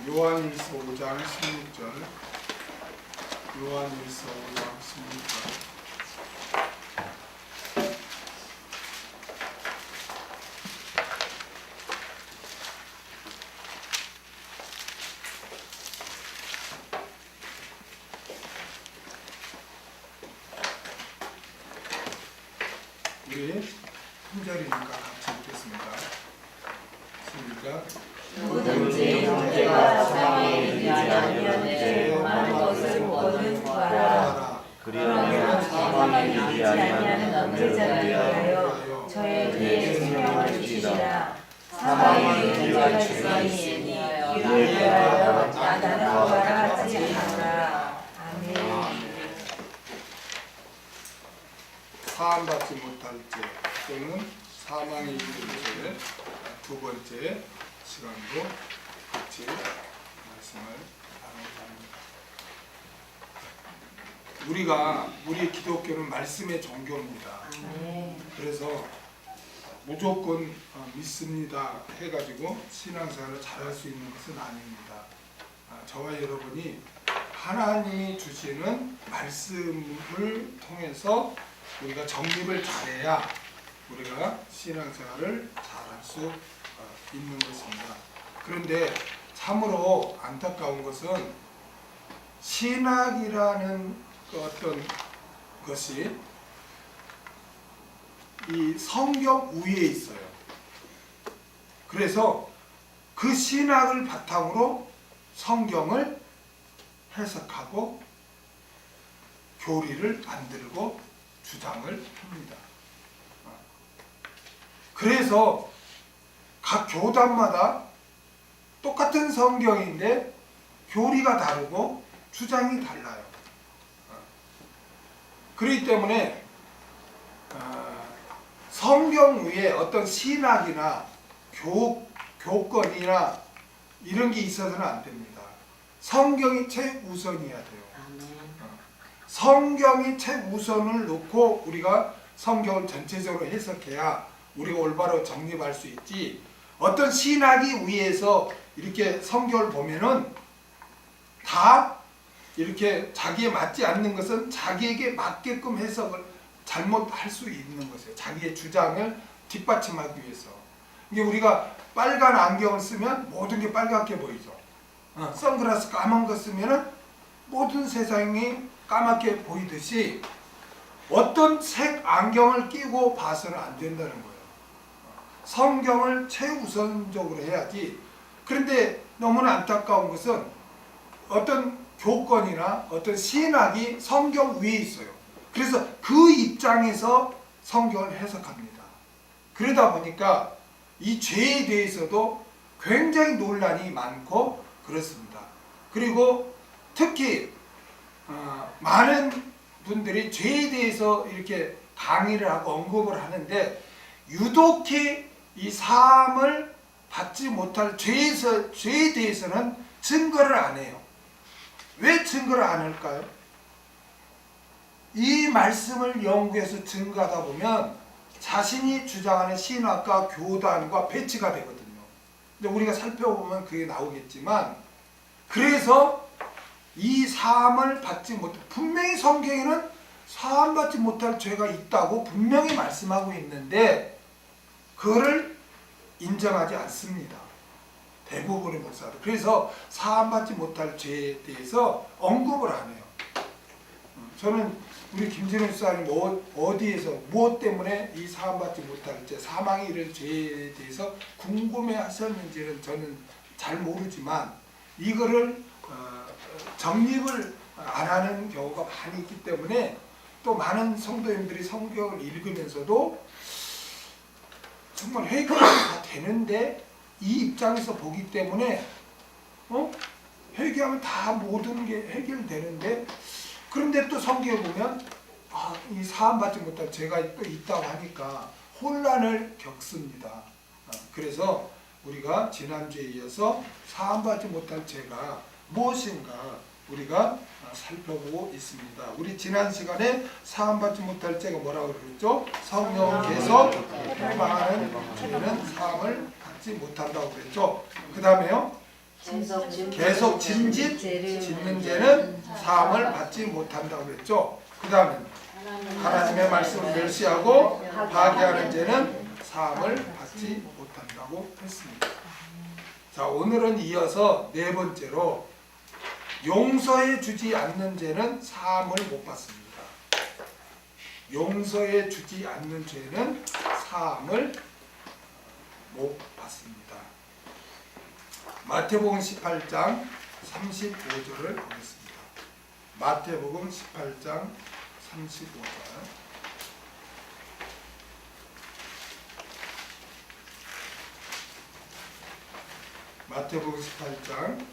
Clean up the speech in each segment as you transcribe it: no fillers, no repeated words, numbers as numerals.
요한일서 5장 16절. 요한일서 5장 16절. 우리 한 절이니까 같이 읽겠습니다. 시작. 누구든지 형제가 사랑에 이르지 아니하되 많은 것을 구하는 구하라. 그러면 사랑에 이르지 아니하는 언제자를 위하여 저에게 생명을 주시리라. 사망에 이르는 자가 있으니 이를 위하여 나는 구하라 하지 않노라. 아멘. 사함받지 못할 죄 또는 사망에 이르는 죄, 두 번째 시간으로 같이 말씀을 나누고자 합니다. 우리 기독교는 말씀의 종교입니다. 그래서 무조건 믿습니다 해가지고 신앙생활을 잘할 수 있는 것은 아닙니다. 저와 여러분이 하나님이 주시는 말씀을 통해서 우리가 정립을 잘해야 우리가 신앙생활을 잘할 수 있는 것입니다. 그런데 참으로 안타까운 것은 신학이라는 어떤 것이 이 성경 위에 있어요. 그래서 그 신학을 바탕으로 성경을 해석하고 교리를 만들고 주장을 합니다. 그래서 각 교단마다 똑같은 성경인데 교리가 다르고 주장이 달라요. 그렇기 때문에 성경 위에 어떤 신학이나 교권이나 이런 게 있어서는 안 됩니다. 성경이 최우선이어야 돼요. 성경이 최우선을 놓고 우리가 성경을 전체적으로 해석해야 우리가 올바로 정립할 수 있지, 어떤 신학이 위에서 이렇게 성경을 보면은 다 이렇게 자기에 맞지 않는 것은 자기에게 맞게끔 해석을 잘못할 수 있는 것이에요. 자기의 주장을 뒷받침하기 위해서. 이게 우리가 빨간 안경을 쓰면 모든 게 빨갛게 보이죠. 선글라스 까만 거 쓰면은 모든 세상이 까맣게 보이듯이 어떤 색 안경을 끼고 봐서는 안 된다는 거예요. 성경을 최우선적으로 해야지. 그런데 너무나 안타까운 것은 어떤 교권이나 어떤 신학이 성경 위에 있어요. 그래서 그 입장에서 성경을 해석합니다. 그러다 보니까 이 죄에 대해서도 굉장히 논란이 많고 그렇습니다. 그리고 특히 많은 분들이 죄에 대해서 이렇게 강의를 하고 언급을 하는데 유독히 이 사함을 받지 못할 죄에 대해서는 증거를 안 해요. 왜 증거를 안 할까요? 이 말씀을 연구해서 증거하다 보면 자신이 주장하는 신학과 교단과 배치가 되거든요. 근데 우리가 살펴보면 그게 나오겠지만, 그래서 이 사함을 받지 못, 분명히 성경에는 사함받지 못할 죄가 있다고 분명히 말씀하고 있는데 그거를 인정하지 않습니다. 대부분의 목사들. 그래서 사함받지 못할 죄에 대해서 언급을 안 해요. 저는 우리 김진우 목사님 어디에서 무엇 때문에 이 사함받지 못할 죄, 사망에 이를 죄에 대해서 궁금해 하셨는지는 저는 잘 모르지만 이거를 정립을 안 하는 경우가 많이 있기 때문에 또 많은 성도님들이 성경을 읽으면서도 정말 해결이 다 되는데 이 입장에서 보기 때문에 회개하면 다 모든 게 해결되는데, 그런데 또 성경에 보면 이 사함받지 못할 죄가 또 있다고 하니까 혼란을 겪습니다. 그래서 우리가 지난주에 이어서 사함받지 못할 죄가 무엇인가 우리가 살펴보고 있습니다. 우리 지난 시간에 사함받지 못할 죄가 뭐라고 그랬죠? 성령께서 회방하는 죄는 사함을 받지 못한다고 그랬죠. 그 다음에요, 계속 짐짓 짓는 죄는 사함을 받지 못한다고 그랬죠. 그 다음에 하나님의 말씀을 멸시하고 파괴하는 죄는 사함을 받지 못한다고 했습니다. 자, 오늘은 이어서 네 번째로 용서해 주지 않는 죄는 사함을 못 받습니다. 용서해 주지 않는 죄는 사함을 못 받습니다. 마태복음 18장 35절을 보겠습니다. 마태복음 18장 35절. 마태복음 18장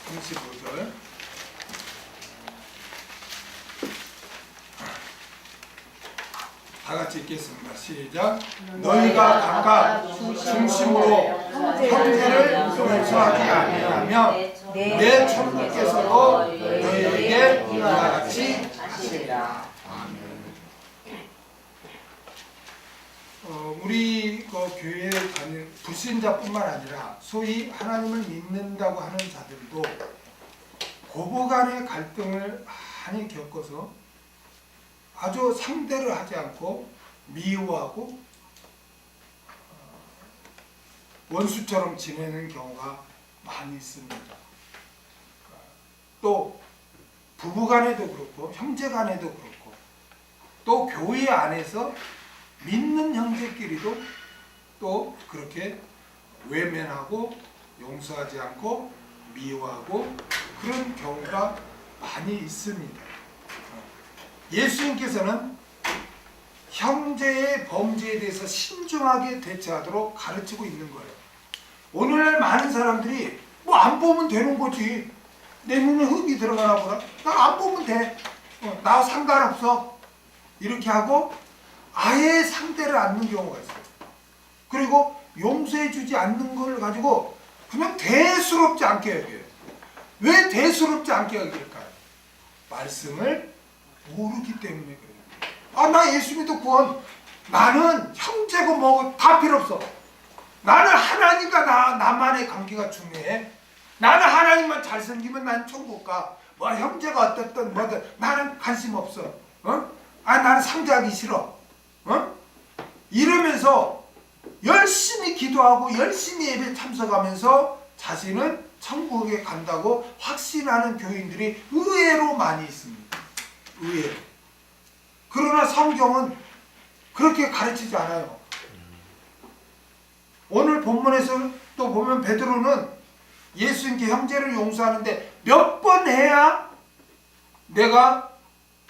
35절. 다 같이 읽겠습니다. 시작. 너희가 각각 중심으로 형제를 용서하지 아니하며 내 천국께서도 너희에게 이와 같이 하시리라. 우리 교회에 다니는 불신자뿐만 아니라 소위 하나님을 믿는다고 하는 자들도 고부간의 갈등을 많이 겪어서 아주 상대를 하지 않고 미워하고 원수처럼 지내는 경우가 많이 있습니다. 또 부부간에도 그렇고 형제간에도 그렇고 또 교회 안에서 믿는 형제끼리도 또 그렇게 외면하고 용서하지 않고 미워하고 그런 경우가 많이 있습니다. 예수님께서는 형제의 범죄에 대해서 신중하게 대처하도록 가르치고 있는 거예요. 오늘날 많은 사람들이 뭐 안 보면 되는 거지. 내 눈에 흙이 들어가나 보라. 나 안 보면 돼. 나 상관없어. 이렇게 하고 아예 상대를 않는 경우가 있어요. 그리고 용서해 주지 않는 걸 가지고 그냥 대수롭지 않게 여겨요. 왜 대수롭지 않게 여길까요? 말씀을 모르기 때문에 그래요. 아, 나 예수 믿어 구원. 나는 형제고 뭐고 다 필요 없어. 나는 하나님과 나만의 관계가 중요해. 나는 하나님만 잘생기면 난 천국 가. 뭐 형제가 어떻든 뭐든 나는 관심 없어. 나는 상대하기 싫어. 이러면서 열심히 기도하고 열심히 예배 참석하면서 자신은 천국에 간다고 확신하는 교인들이 의외로 많이 있습니다. 의외로. 그러나 성경은 그렇게 가르치지 않아요. 오늘 본문에서 또 보면 베드로는 예수님께 형제를 용서하는데 몇 번 해야 내가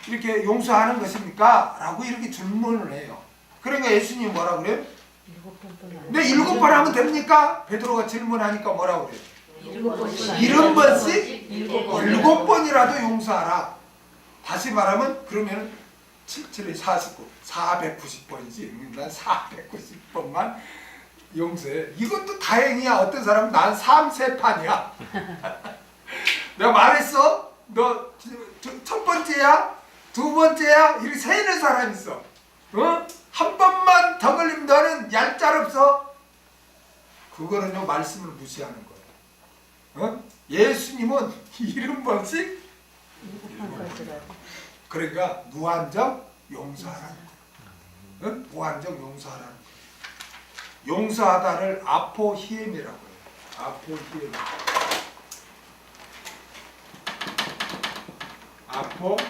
이렇게 용서하는 것입니까? 라고 이렇게 질문을 해요. 그러니까 예수님이 뭐라 그래요? 네, 7번 하면 됩니까? 베드로가 질문하니까 뭐라고 그래요? 70번씩? 7번이라도 용서하라. 다시 말하면 그러면 7, 7에 49, 490번이지. 난 490번만 용서해. 이것도 다행이야. 어떤 사람은 난 3세판이야. 내가 말했어? 너 첫 번째야? 두 번째야? 이렇게 세는 사람 있어. 한 번만 더 걸리면 너는 얄짤없어. 그거는요, 말씀을 무시하는 거예요. 예수님은 70번씩 그러니까 무한정 용서하라는 거예요. 무한정 용서하라는 거예요. 용서하다를 아포히엠이라고 해요. 아포히엠.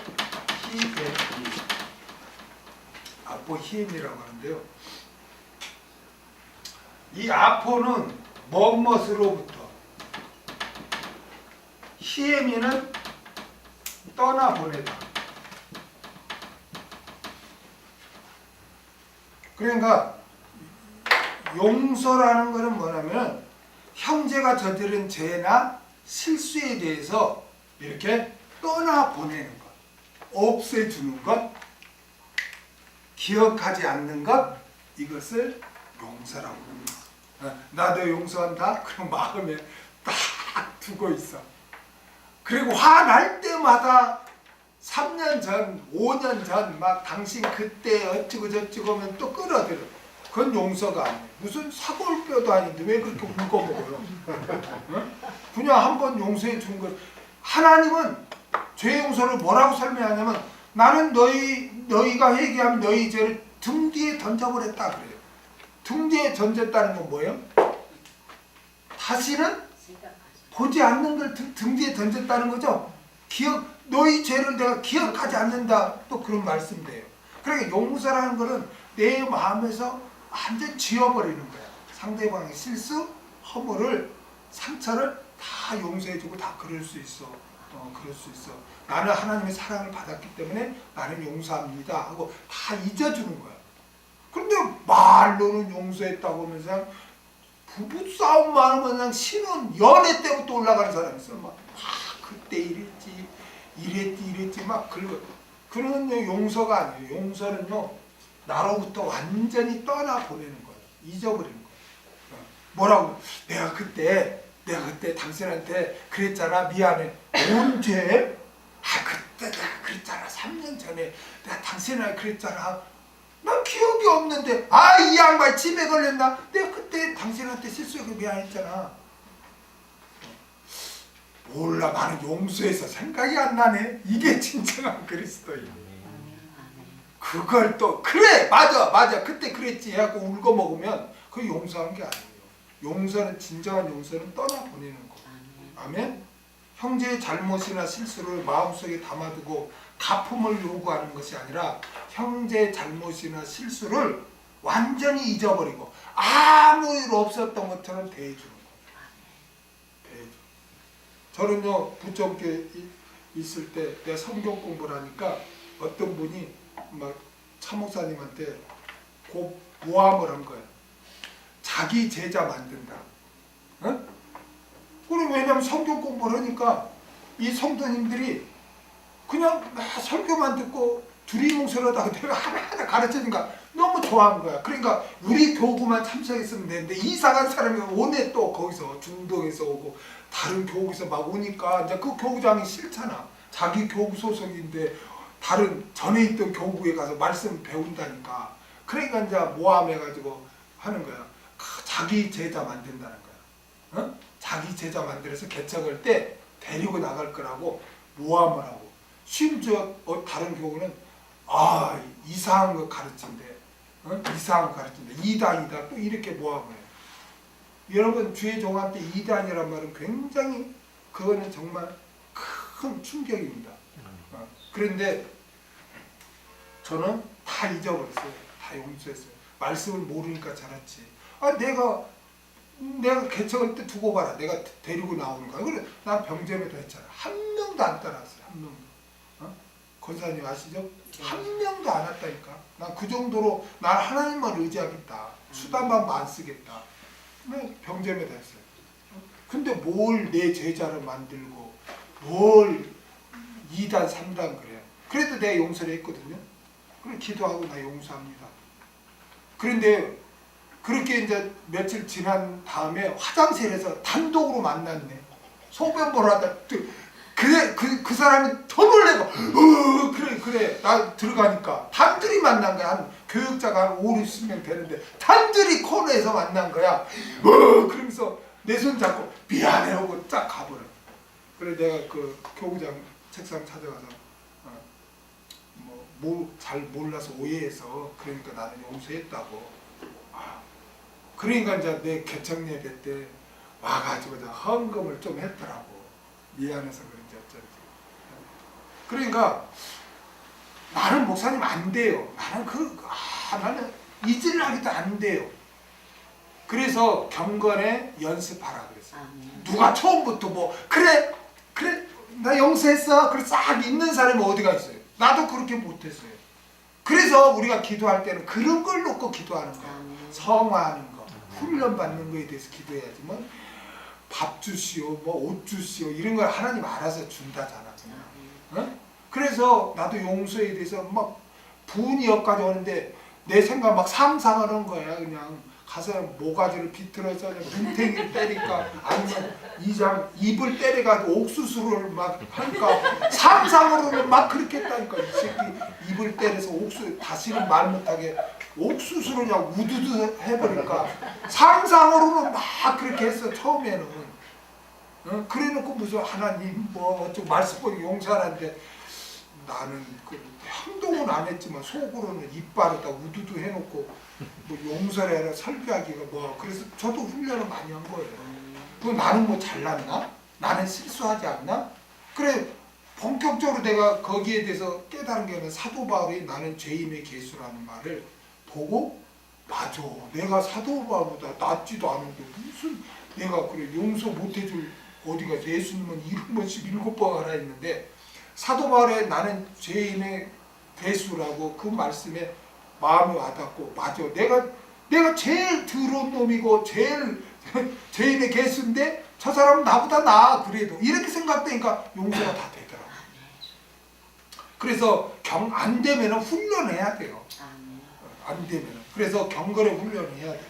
아포히엠이라고 하는데요. 이 아포는 뭐뭇으로부터, 히엠이는 떠나보내다. 그러니까 용서라는 것은 뭐냐면 형제가 저지른 죄나 실수에 대해서 이렇게 떠나보내는 것, 없애주는 것, 기억하지 않는 것, 이것을 용서라고 합니다. 나도 용서한다? 그럼 마음에 딱 두고 있어. 그리고 화날 때마다 3년 전, 5년 전 막 당신 그때 어찌고 저찌고 하면 또 끌어들여. 그건 용서가 아니에요. 무슨 사골뼈도 아닌데 왜 그렇게 울거먹어요? 응? 그냥 한번 용서해 준 것. 하나님은 죄 용서를 뭐라고 설명하냐면 나는 너희가 회개하면 너희 죄를 등 뒤에 던져버렸다 그래요. 등 뒤에 던졌다는 건 뭐예요? 다시는 보지 않는 걸 등 뒤에 던졌다는 거죠. 너희 죄를 내가 기억하지 않는다, 또 그런 말씀이에요. 그러니까 용서라는 거는 내 마음에서 완전 지워버리는 거야. 상대방의 실수, 허물을, 상처를 다 용서해주고 다 그럴 수 있어. 그럴 수 있어. 나는 하나님의 사랑을 받았기 때문에 나는 용서합니다 하고 다 잊어주는 거야. 그런데 말로는 용서했다고 하면서 부부싸움만 하면 그냥 신혼 연애 때부터 올라가는 사람이 있어. 막 그때 이랬지 막 그런 용서가 아니에요. 용서는요 나로부터 완전히 떠나보내는 거예요. 잊어버리는 거예요. 뭐라고? 내가 그때 당신한테 그랬잖아. 미안해. 언제? 그때 내가 그랬잖아. 3년 전에 내가 당신한테 그랬잖아. 난 기억이 없는데. 이 양반 집에 걸렸나? 내가 그때 당신한테 실수해서 미안했잖아. 몰라, 나는 용서해서 생각이 안 나네. 이게 진정한 그리스도인. 그걸 또 그래 맞아 그때 그랬지 하고 울고 먹으면 그 용서한 게 아니에요. 용서는, 진정한 용서는 떠나보내는 거. 아멘. 형제의 잘못이나 실수를 마음속에 담아두고 갚음을 요구하는 것이 아니라 형제의 잘못이나 실수를 완전히 잊어버리고 아무 일 없었던 것처럼 대해주는 거예요. 저는요 부정교회 있을 때 내가 성경 공부를 하니까 어떤 분이 막 차목사님한테 모함을 한 거예요. 자기 제자 만든다. 어? 그럼 왜냐면 성경 공부를 하니까 이 성도님들이 그냥 설교만 듣고 두리뭉술하다가 내가 하나하나 가르쳐주니까 너무 좋아한 거야. 그러니까 우리 교구만 참석했으면 되는데 이상한 사람이 오네. 또 거기서 중동에서 오고 다른 교구에서 막 오니까 이제 그 교구장이 싫잖아. 자기 교구 소속인데 다른 전에 있던 교구에 가서 말씀 배운다니까. 그러니까 이제 모함해가지고 하는 거야. 자기 제자 만든다는 거야. 어? 자기 제자 만들어서 개척할 때 데리고 나갈 거라고 모함을 하고, 심지어 다른 교구는 이상한 거 가르친대. 이상한 거 가르친대. 이단이다. 또 이렇게 모함을 해요. 여러분, 주의 종한테 이단이란 말은 굉장히, 그거는 정말 큰 충격입니다. 그런데 저는 다 잊어버렸어요. 다 용서했어요. 말씀을 모르니까 잘했지. 내가 개척할 때 두고 봐라. 내가 데리고 나오는 거야. 그래, 난 병점에도 했잖아. 한 명도 안 따라왔어요. 한 명도. 권사님 아시죠? 한 명도 안 왔다니까. 난 그 정도로 난 하나님만 의지하겠다. 수단만 안 쓰겠다. 병점에도 했어요. 근데 뭘 내 제자를 만들고 뭘 2단 3단 그래요. 그래도 내가 용서를 했거든요. 그래 기도하고 나 용서합니다. 그런데 그렇게 이제 며칠 지난 다음에 화장실에서 단독으로 만났네. 소변 보러 하다. 그 사람이 더 놀래고 그래 나 들어가니까 단둘이 만난 거야. 한 교육자가 한 5, 60명 되는데 단둘이 코너에서 만난 거야. 그러면서 내 손 잡고 미안해 하고 쫙 가버려. 그래 내가 그 교구장 책상 찾아가서 잘 몰라서 오해해서 그러니까 나는 용서했다고. 그러니까 이제 내 개척 예배 때 와가지고 헌금을 좀 했더라고. 미안해서 그런지 어쩐지. 그러니까 나는 목사님 안 돼요. 나는 잊으려기도 안 돼요. 그래서 경건에 연습하라 그랬어요. 누가 처음부터 그래 나 용서했어. 그래 싹 있는 사람이 어디가 있어요. 나도 그렇게 못했어요. 그래서 우리가 기도할 때는 그런 걸 놓고 기도하는 거야. 성화하는 거, 훈련받는 거에 대해서 기도해야지. 밥 주시오, 옷 주시오 이런 걸 하나님 알아서 준다잖아. 그래서 나도 용서에 대해서 막 분이 여기까지 오는데 내 생각 막 상상하는 거야. 그냥 가서 모가지를 비틀어서 눈탱이를 때릴까 아니면 입을 때려가지고 옥수수를 막 하니까 상상으로는 막 그렇게 했다니까. 이 새끼 입을 때려서 옥수수 다시는 말 못하게 옥수수를 그냥 우두두 해버릴까. 상상으로는 막 그렇게 했어 처음에는. 그래놓고 무슨 하나님 뭐 어쩌고 말씀을 용서하는데 나는 그 행동은 안 했지만 속으로는 이빨에다 우두두 해놓고 뭐 용서를 해라 설교하기가 뭐. 그래서 저도 훈련을 많이 한 거예요. 그 나는 뭐 잘났나? 나는 실수하지 않나? 그래 본격적으로 내가 거기에 대해서 깨달은 게 사도 바울이 나는 죄인의 개수라는 말을 보고 맞아. 내가 사도 바울보다 낫지도 않은데 무슨 내가 그래 용서 못해줄 어디가 예수님은 7번씩 7번 하라 했는데 사도 바울의 나는 죄인의 개수라고 그 말씀에 마음이 와닿고 맞아. 내가 제일 더러운 놈이고 제일 죄인의 개수인데 저 사람은 나보다 나아. 그래도 이렇게 생각되니까 용서가 다 되더라고. 그래서 안 되면은 훈련해야 돼요. 안 되면은. 그래서 경건의 훈련을 해야 되죠.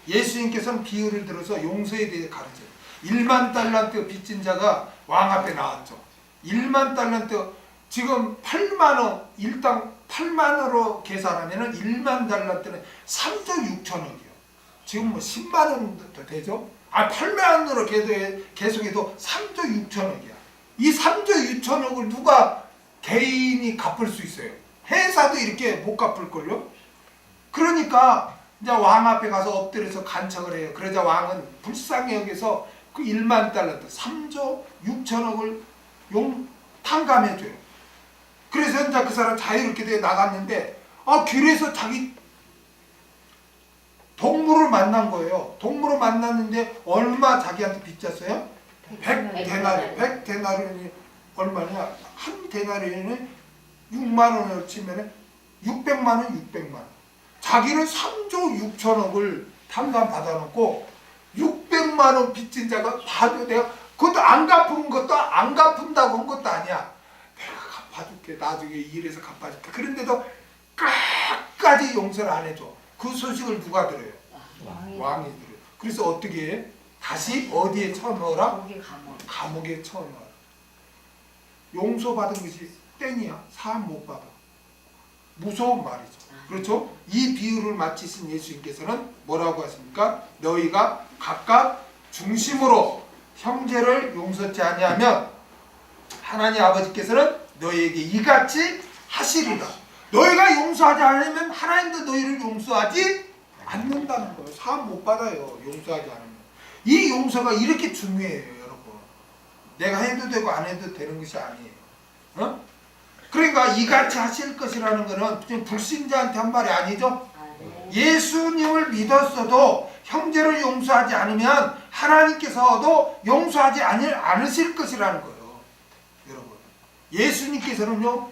예수님께서는 비유를 들어서 용서에 대해 가르쳐요. 1만 달란트 빚진 자가 왕 앞에 나왔죠. 1만 달란트 지금 8만 원, 일당 8만 원으로 계산하면은 1만 달란트는 3조 6천억이요. 지금 뭐 10만 원도 되죠? 8만 원으로 계속해도 3조 6천억이야. 이 3조 6천억을 누가 개인이 갚을 수 있어요? 회사도 이렇게 못 갚을걸요? 그러니까 이제 왕 앞에 가서 엎드려서 간청을 해요. 그러자 왕은 불쌍히 여기서 그 1만 달란트 3조 6천억을 탕감해줘요. 그래서 이제 그 사람 자유롭게 나갔는데 길에서 자기 동물을 만난 거예요. 동물을 만났는데 얼마 자기한테 빚졌어요? 100데나리. 100데나리온이 얼마냐? 한 데나리온은 6만 원을 치면 600만 원, 600만 원. 자기는 3조 6천억을 탕감 받아놓고 600만 원 빚진 자가 봐도 내가 그것도 안 갚은 것도 안 갚은다고 한 것도 아니야. 내가 갚아줄게. 나중에 일해서 갚아줄게. 그런데도 끝까지 용서를 안 해줘. 그 소식을 누가 들어요? 왕이 들어요. 그래서 어떻게 해? 다시 어디에 쳐넣어라? 감옥에 쳐넣어라. 용서받은 것이 땡이야. 사함 못 받아. 무서운 말이죠. 그렇죠? 이 비유를 마치신 예수님께서는 뭐라고 하십니까? 너희가 각각 중심으로 형제를 용서치 아니하면 하나님 아버지께서는 너희에게 이같이 하시리라. 너희가 용서하지 않으면 하나님도 너희를 용서하지 않는다는 거예요. 사함 못 받아요. 용서하지 않으면. 이 용서가 이렇게 중요해요, 여러분. 내가 해도 되고 안 해도 되는 것이 아니에요. 그러니까 이같이 하실 것이라는 것은 그냥 불신자한테 한 말이 아니죠. 예수님을 믿었어도 형제를 용서하지 않으면 하나님께서도 용서하지 않으실 것이라는 거예요. 여러분, 예수님께서는요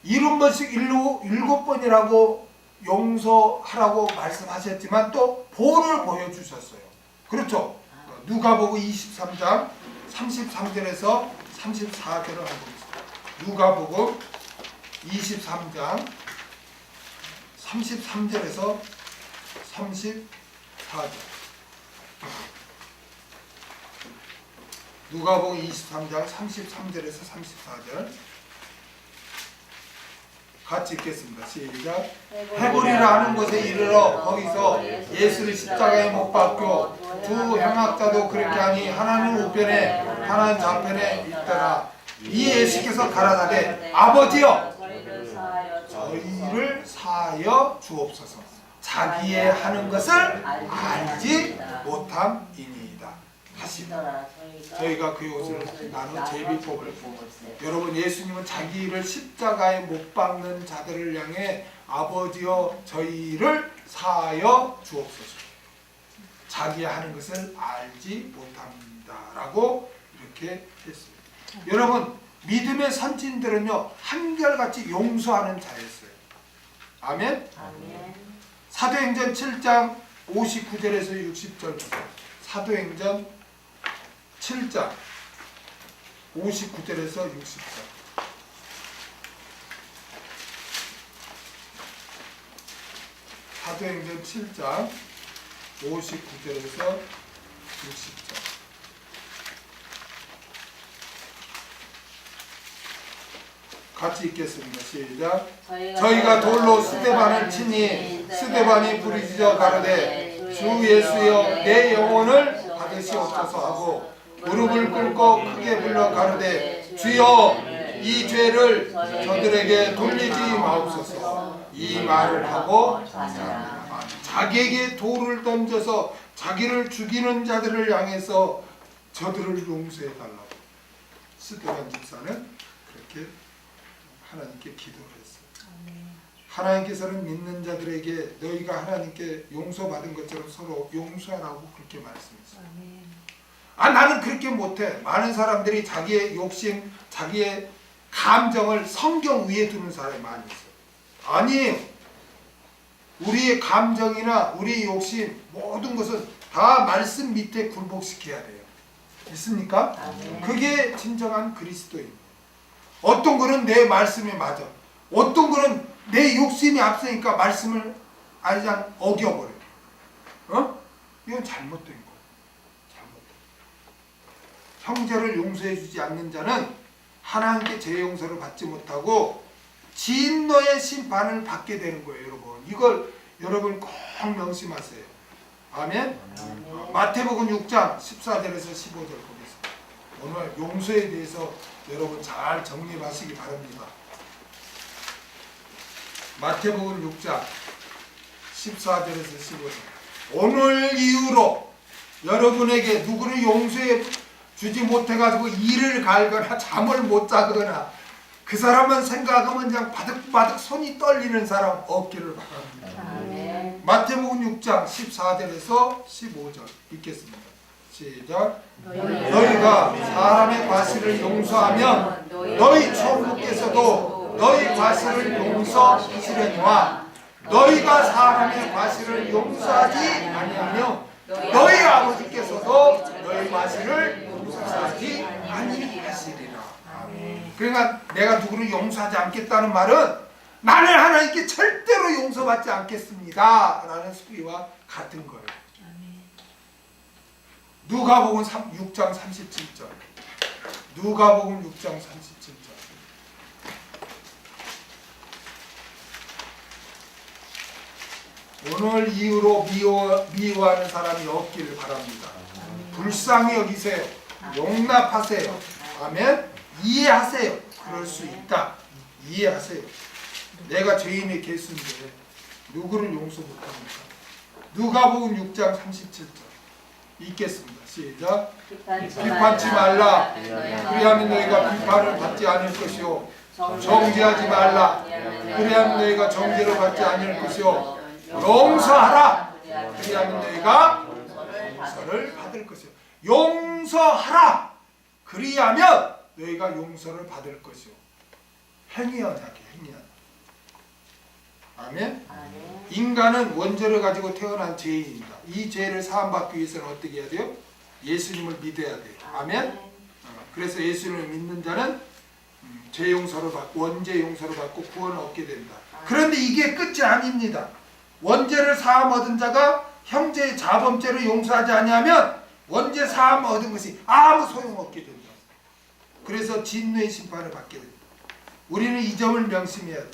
7번씩 7번이라고 용서하라고 말씀하셨지만 또 본을 보여주셨어요. 그렇죠? 누가복음 23장 33절에서 34절을 한번 보겠습니다. 누가복음 23장 33절에서 34절. 누가복음 23장 33절에서 34절 같이 읽겠습니다. 시작. 해보리라 하는 곳에 이르러 거기서 예수를 십자가에 못 박고 두 행악자도 그렇게 하니 하나는 우편에 하나는 좌편에 있더라. 이 예수께서 가라사대 아버지여 저희를 사하여 주옵소서. 자기의 하는 것을 알지 못함이니이다 하시니라. 저희가 그 옷을 나눠 제비법을 여러분, 예수님은 자기를 십자가에 못 박는 자들을 향해 아버지여 저희를 사하여 주옵소서. 자기 하는 것을 알지 못합니다 라고 이렇게 했습니다. 여러분, 믿음의 선진들은요 한결같이 용서하는 자였어요. 아멘? 사도행전 7장 59절에서 60절 보세요. 사도행전 7장 59절에서 60절. 사도행전 7장 59절에서 60절. 같이 읽겠습니다. 시작. 저희가 돌로 스데반을 치니 스데반이 부르짖어 가로되 주 예수여 내 영혼을 받으시옵소서 하고 무릎을 꿇고 크게 불러 가로되 주여 이 죄를 저들에게 돌리지 마옵소서. 이 말을 하고 자기에게 돌을 던져서 자기를 죽이는 자들을 향해서 저들을 용서해 달라고 스데반 집사는 그렇게 하나님께 기도를 했어요. 하나님께서는 믿는 자들에게 너희가 하나님께 용서받은 것처럼 서로 용서하라고 그렇게 말씀했어요. 나는 그렇게 못해. 많은 사람들이 자기의 욕심, 자기의 감정을 성경 위에 두는 사람이 많이 있어요. 아니에요. 우리의 감정이나 우리의 욕심 모든 것은 다 말씀 밑에 굴복시켜야 돼요. 있습니까? 그게 진정한 그리스도입니다. 어떤 거는 내 말씀에 맞아. 어떤 거는 내 욕심이 앞서니까 말씀을 그냥 어겨버려. 이건 잘못된 거예요. 형제를 용서해 주지 않는 자는 하나님께 제 용서를 받지 못하고 진노의 심판을 받게 되는 거예요. 여러분 이걸 여러분 꼭 명심하세요. 아멘. 마태복음 6장 14절에서 15절 보겠습니다. 오늘 용서에 대해서 여러분 잘 정립하시기 바랍니다. 마태복음 6장 14절에서 15절. 오늘 이후로 여러분에게 누구를 용서해 주지 못해가지고 이를 갈거나 잠을 못 자거나 그 사람만 생각하면 그냥 바득바득 손이 떨리는 사람 없기를 바랍니다. 마태복음 6장 14절에서 15절 읽겠습니다. 시작. 너희가 사람의 과실을 용서하면 너희 천국께서도 너희 과실을 용서하시려니와 너희가 사람의 과실을 용서하지 아니하며 너희 아버지께서도 너희 과실을 용서하지 아니하시리라. 그러니까 내가 누구를 용서하지 않겠다는 말은 나는 하나님께 절대로 용서받지 않겠습니다 라는 소리와 같은 거예요. 누가복음 6장 37절. 누가복음 6장 37절. 오늘 이후로 미워하는 사람이 없기를 바랍니다. 불쌍히 여기세요. 용납하세요. 아멘. 이해하세요. 그럴 수 있다. 이해하세요. 내가 죄인의 개수인데 누구를 용서 못합니까? 누가복음 6장 37절 읽겠습니다. 시작. 비판치 말라. 그리하면 너희가 비판을 받지 않을 것이요 정죄하지 말라. 그리하면 너희가 정죄를 받지 않을 것이요 용서하라. 그리하면 너희가 용서를 받을 것이요 용서하라. 그리하면 너희가 용서를 받을 것이요. 행위언약이에요. 행위언약. 아멘. 인간은 원죄를 가지고 태어난 죄인입니다. 이 죄를 사함받기 위해서는 어떻게 해야 돼요? 예수님을 믿어야 돼요. 아멘. 그래서 예수님을 믿는 자는 죄 용서를 받고 원죄 용서를 받고 구원을 얻게 됩니다. 그런데 이게 끝이 아닙니다. 원죄를 사함 얻은 자가 형제의 자범죄를 용서하지 아니하면 원죄 사함 얻은 것이 아무 소용없게 된다. 그래서 진노의 심판을 받게 됩니다. 우리는 이 점을 명심해야 돼요.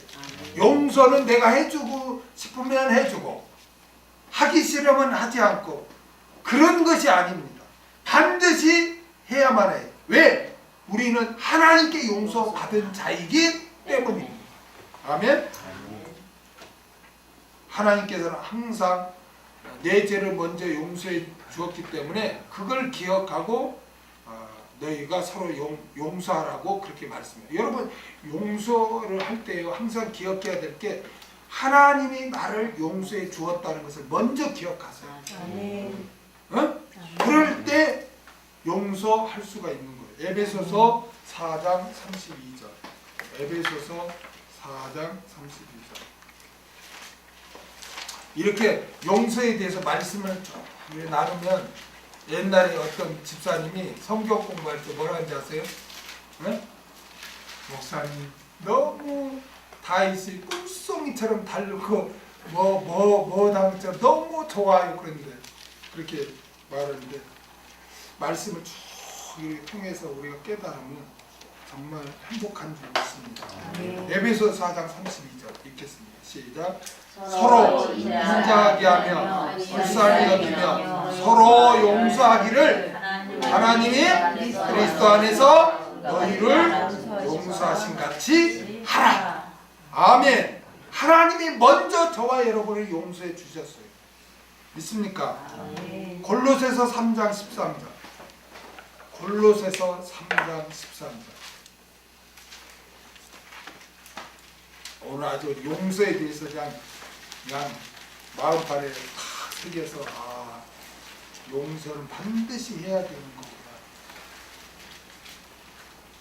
용서는 내가 해주고 싶으면 해주고 하기 싫으면 하지 않고 그런 것이 아닙니다. 반드시 해야만 해요. 왜? 우리는 하나님께 용서받은 자이기 때문입니다. 아멘. 하나님께서는 항상 내 죄를 먼저 용서해 주었기 때문에 그걸 기억하고 너희가 서로 용서하라고 그렇게 말씀해요. 여러분 용서를 할 때요 항상 기억해야 될 게 하나님이 나를 용서해 주었다는 것을 먼저 기억하세요. 그럴 때 용서할 수가 있는 거예요. 에베소서 4장 32절. 에베소서 4장 32절. 이렇게 용서에 대해서 말씀을 나누면 옛날에 어떤 집사님이 성경 공부할 때 뭐라 하는지 아세요? 네? 목사님 너무 다윗이 꿀송이처럼 달고 뭐 당처럼 너무 좋아요 그런데 그렇게 말하는데 말씀을 쭉 통해서 우리가 깨달으면 정말 행복한 줄 믿습니다. 네. 에베소서 4장 32절 읽겠습니다. 시작. 서로 인자하게 하며 불쌍히 여기며 서로 용서하기를 하나님이 그리스도 안에서 너희를 용서하신 같이 하라. 아멘. 하나님이 먼저 저와 여러분을 용서해 주셨어요. 믿습니까? 골로새서 3장 13절. 골로새서 3장 13절. 오늘 아주 용서에 대해서 그냥 마음판에 탁 새겨서 용서는 반드시 해야 되는 거구나.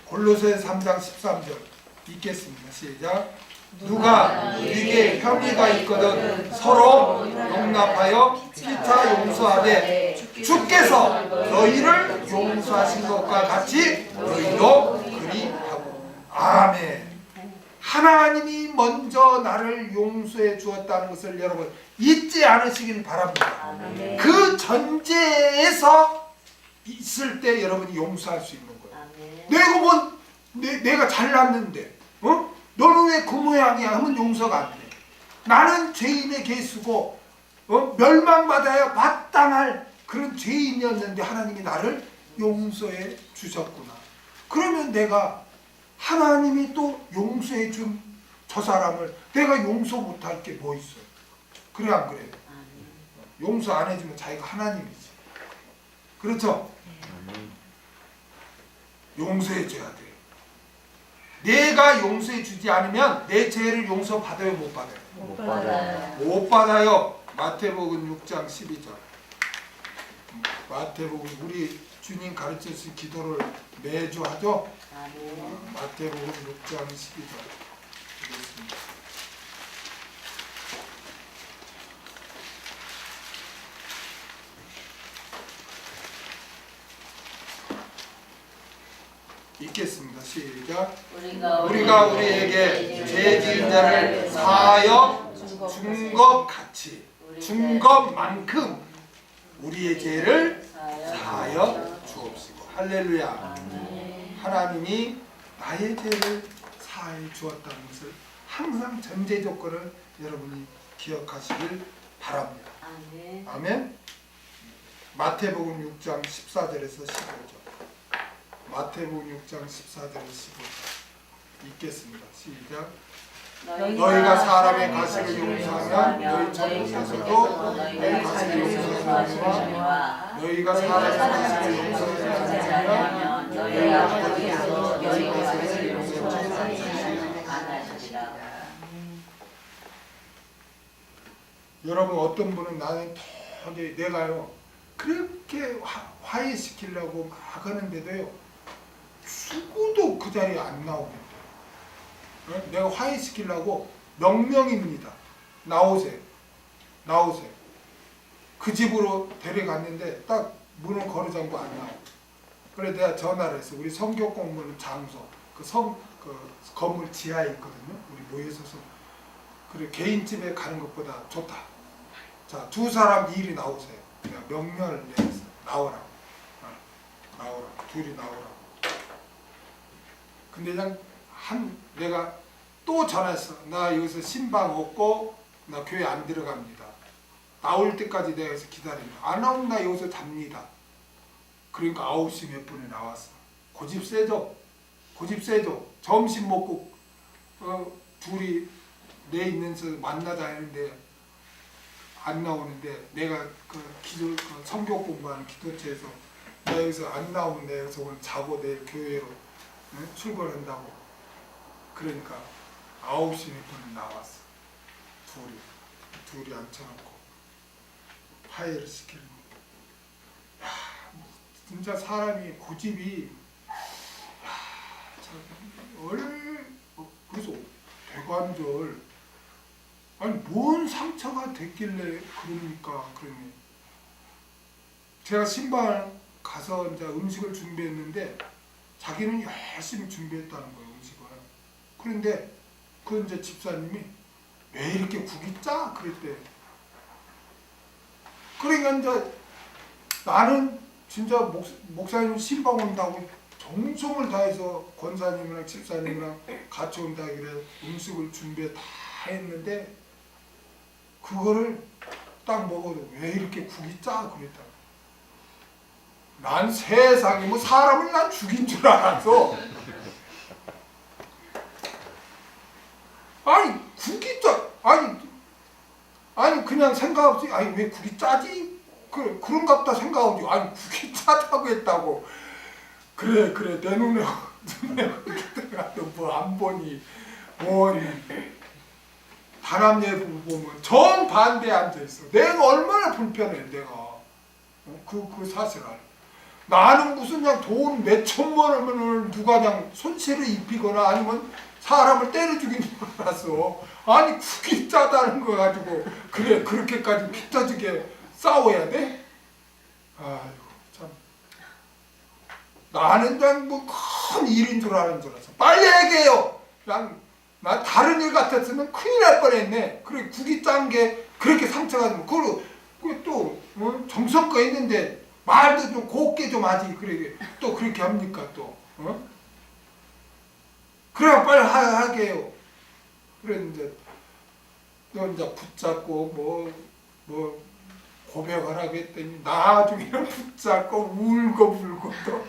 골로새 3장 13절 읽겠습니다. 시작. 누가 네게 혐의가 있거든 서로 용납하여 피차 용서하되 주께서 너희를 용서하신 것과 같이 너희도 그리하고. 아멘. 하나님이 먼저 나를 용서해 주었다는 것을 여러분 잊지 않으시길 바랍니다. 그 전제에서 있을 때 여러분이 용서할 수 있는 거예요. 내가 잘났는데 너는 왜 그 모양이야 하면 용서가 안 돼. 나는 죄인의 개수고 멸망받아야 마땅할 그런 죄인이었는데 하나님이 나를 용서해 주셨구나. 그러면 내가 하나님이 또 용서해 준 저 사람을 내가 용서 못할 게 뭐 있어요? 그래 안 그래요? 용서 안 해주면 자기가 하나님이지. 그렇죠? 용서해 줘야 돼요. 내가 용서해 주지 않으면 내 죄를 용서 받아요, 못 받아요? 못 받아요. 못 받아요. 마태복음 6장 12절. 마태복음 우리 주님 가르쳐 주신 기도를 매주 하죠? 마태복음 6장 12절. 읽겠습니다. 시작. 우리가 우리에게 죄 지은 자를 사하여 준 것 같이 준 것만큼 우리의 죄를 사하여 주옵시고. 할렐루야. 하나님이 나의 죄를 사하여 주었다는 것을 항상 전제 조건을 여러분이 기억하시길 바랍니다. 아멘. 마태복음 6장 14절에서 15절. 마태복음 6장 14절에서 15절 읽겠습니다. 시작. 너희가 사람의 가식을 용서하면 너희 천국에서도 너희 가식을 용서하시리라. 너희가 사람의 가식을 용서하지 않으면 너희 아버지께서 너희 가식을 용서하시리라. 여러분 어떤 분은 나는 되게 내가요 그렇게 화해시키려고 막 하는데도요 죽어도 그 자리에 안 나오겠다. 내가 화해시키려고 명령입니다. 나오세요. 나오세요. 그 집으로 데려갔는데 딱 문을 걸어잠고 안 나오고. 그래 내가 전화를 했어. 우리 성교 공부하는 장소 그 건물 지하에 있거든요. 우리 모여서서 그래 개인 집에 가는 것보다 좋다. 자, 두 사람 일이 나오세요. 내가 명령을 내렸어. 나오라고. 나오라고. 둘이 나오라고. 근데 그냥 내가 또 전화했어. 나 여기서 신방 없고 나 교회 안 들어갑니다. 나올 때까지 내가 여기서 기다립니다. 안 나오면 나 여기서 잡니다. 그러니까 9시 몇 분에 나왔어. 고집 세죠? 고집 세죠? 점심 먹고 둘이 내 있는서 만나자 했는데 안 나오는데 내가 그 성경 공부하는 기도처에서 내가 여기서 안 나오면 내가 여기서 오늘 자고 내일 교회로 출근한다고. 그러니까 9시 몇 분에 나왔어. 둘이 앉혀놓고 화해를 시키는 거야. 진짜 사람이 고집이 그래서 대관절 아니 뭔 상처가 됐길래 그러니까 그러니 제가 신방을 가서 이제 음식을 준비했는데 자기는 열심히 준비했다는 거예요 음식을. 그런데 그 이제 집사님이 왜 이렇게 국이 짜? 그랬대. 그러니까 이제 나는 진짜 목사님 신방 온다고 정성을 다해서 권사님이랑 집사님이랑 같이 온다 그래 음식을 준비 다 했는데 그거를 딱 먹어도 왜 이렇게 국이 짜 그랬다. 난 세상에 뭐 사람을 난 죽인 줄 알았어. 아니 국이 짜 아니 그냥 생각 없이 아니 왜 국이 짜지? 그런갑다 생각하지. 아니 국이 짜다고 했다고. 그래 내 눈에 그렇게 뭐안 보니 다남녀 부부 보면 정반대에 앉아있어. 내가 얼마나 불편해 내가. 그 사실을 알아. 나는 무슨 그냥 돈 몇천만 원을 누가 그냥 손실을 입히거나 아니면 사람을 때려 죽인 줄 알았어. 아니 국이 짜다는 거 가지고 그래 그렇게까지 피 터지게 싸워야 돼? 아이고 참. 나는 그냥 뭐 큰 일인 줄 아는 줄 알았어. 빨리 얘기해요. 그냥 나 다른 일 같았으면 큰일 날 뻔했네. 그래 국이 짠 게 그렇게 상처가 되면 그리고 또 정성껏 했는데 말도 좀 곱게 좀 하지. 그래 또 그렇게 합니까 또? 그래야 빨리 하게 해요. 그랬는데 너 이제 붙잡고 뭐 고백하라고 했더니 나중에는 붙잡고 울고 또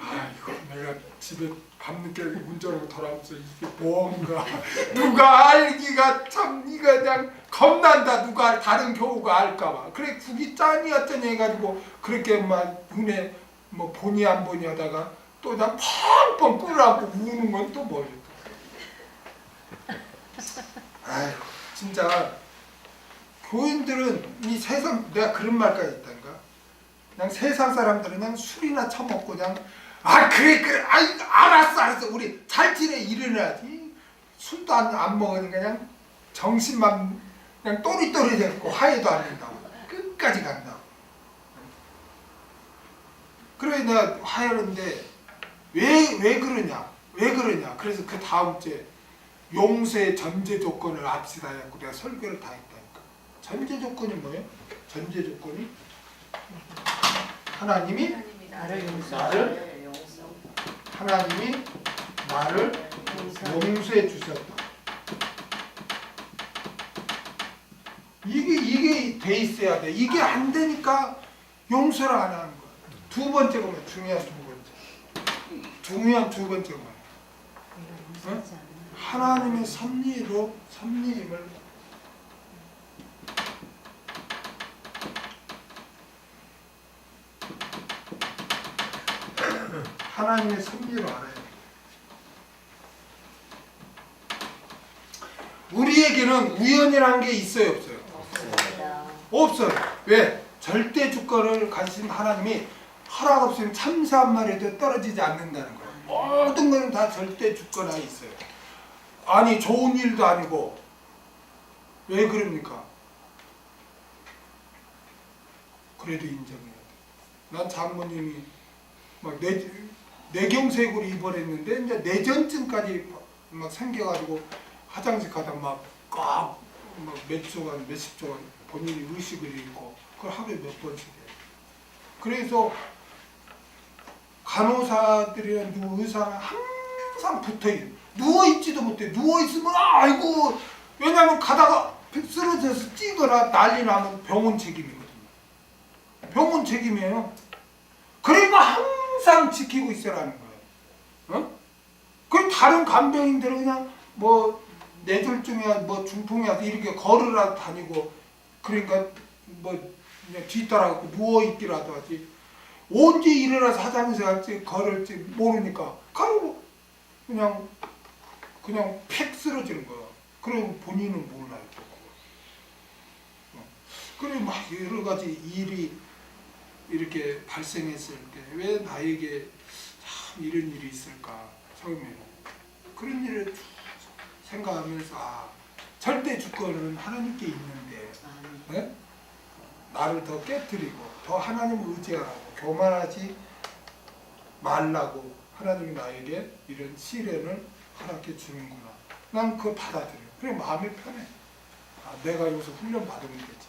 아이고 내가 집에 밤늦게 운전하고 돌아오면서 이게 뭔가 누가 알기가 참 이거 그냥 겁난다. 누가 다른 교우가 알까봐. 그래 국이 짠이 어쩌니 해가지고 그렇게 막 눈에 뭐 보니 안 보니 하다가 또 그냥 펑펑 끓라고 우는 건 또 뭐예요? 아이고 진짜 교인들은 이 세상 내가 그런 말까지 했다니까. 그냥 세상 사람들은 그냥 술이나 처먹고 그냥 그래 알았어 우리 잘 지내 이래야지. 술도 안 먹으니까 그냥 정신만 그냥 또리또리됐고 화해도 안 된다고 끝까지 간다고. 그래 내가 화해하는데 왜 그러냐 그래서 그 다음 주에 용서의 전제 조건을 합시다 해갖고 내가 설교를 다 했다니까. 전제 조건이 뭐예요? 전제 조건이 하나님이 하나님이 나를 용서해 주셨다. 이게 돼 있어야 돼. 이게 안 되니까 용서를 안 하는 거야. 두 번째가 뭐야? 중요한 두 번째가 뭐야? 하나님의 섭리임을 하나님의 섭리로 알아야 돼. 우리에게는 우연이라는 게 있어요, 없어요? 없어요. 왜? 절대 주권을 가지신 하나님이 허락 없이는 참새 한 마리도 떨어지지 않는다는 거예요. 모든 것은 다 절대 주권 안에 있어요. 아니 좋은 일도 아니고 왜 그럽니까? 그래도 인정해야 돼. 난 장모님이 막 뇌경색으로 입원했는데 이제 뇌전증까지 막 생겨가지고 화장실 가다 막 몇십 조간 본인이 의식을 잃고 그걸 하루에 몇 번씩 해요. 그래서 간호사들이랑 의사는 항상 붙어있어요. 누워있지도 못해. 누워있으면 아이고 왜냐면 가다가 쓰러져서 찌거나 난리 나면 병원 책임이거든요. 병원 책임이에요. 그러니까 항상 지키고 있으라는 거예요. 그 다른 간병인들은 그냥 뭐 뇌졸중이야 뭐 중풍이야 이렇게 걸으라 다니고 그러니까 뭐 그냥 뒤따라가고 누워있기라도 하지 언제 일어나서 화장실 갈지 걸을지 모르니까 그냥 팩 쓰러지는 거야. 그리고 본인은 몰라요. 그래 막 여러 가지 일이 이렇게 발생했을 때 왜 나에게 참 이런 일이 있을까 처음에 그런 일을 생각하면서 절대 주권은 하나님께 있는데 네? 나를 더 깨뜨리고 더 하나님을 의지하라고 교만하지 말라고 하나님이 나에게 이런 시련을 허락해 주는구나. 난 그걸 받아들여. 그래 마음이 편해. 내가 여기서 훈련 받으면 되지.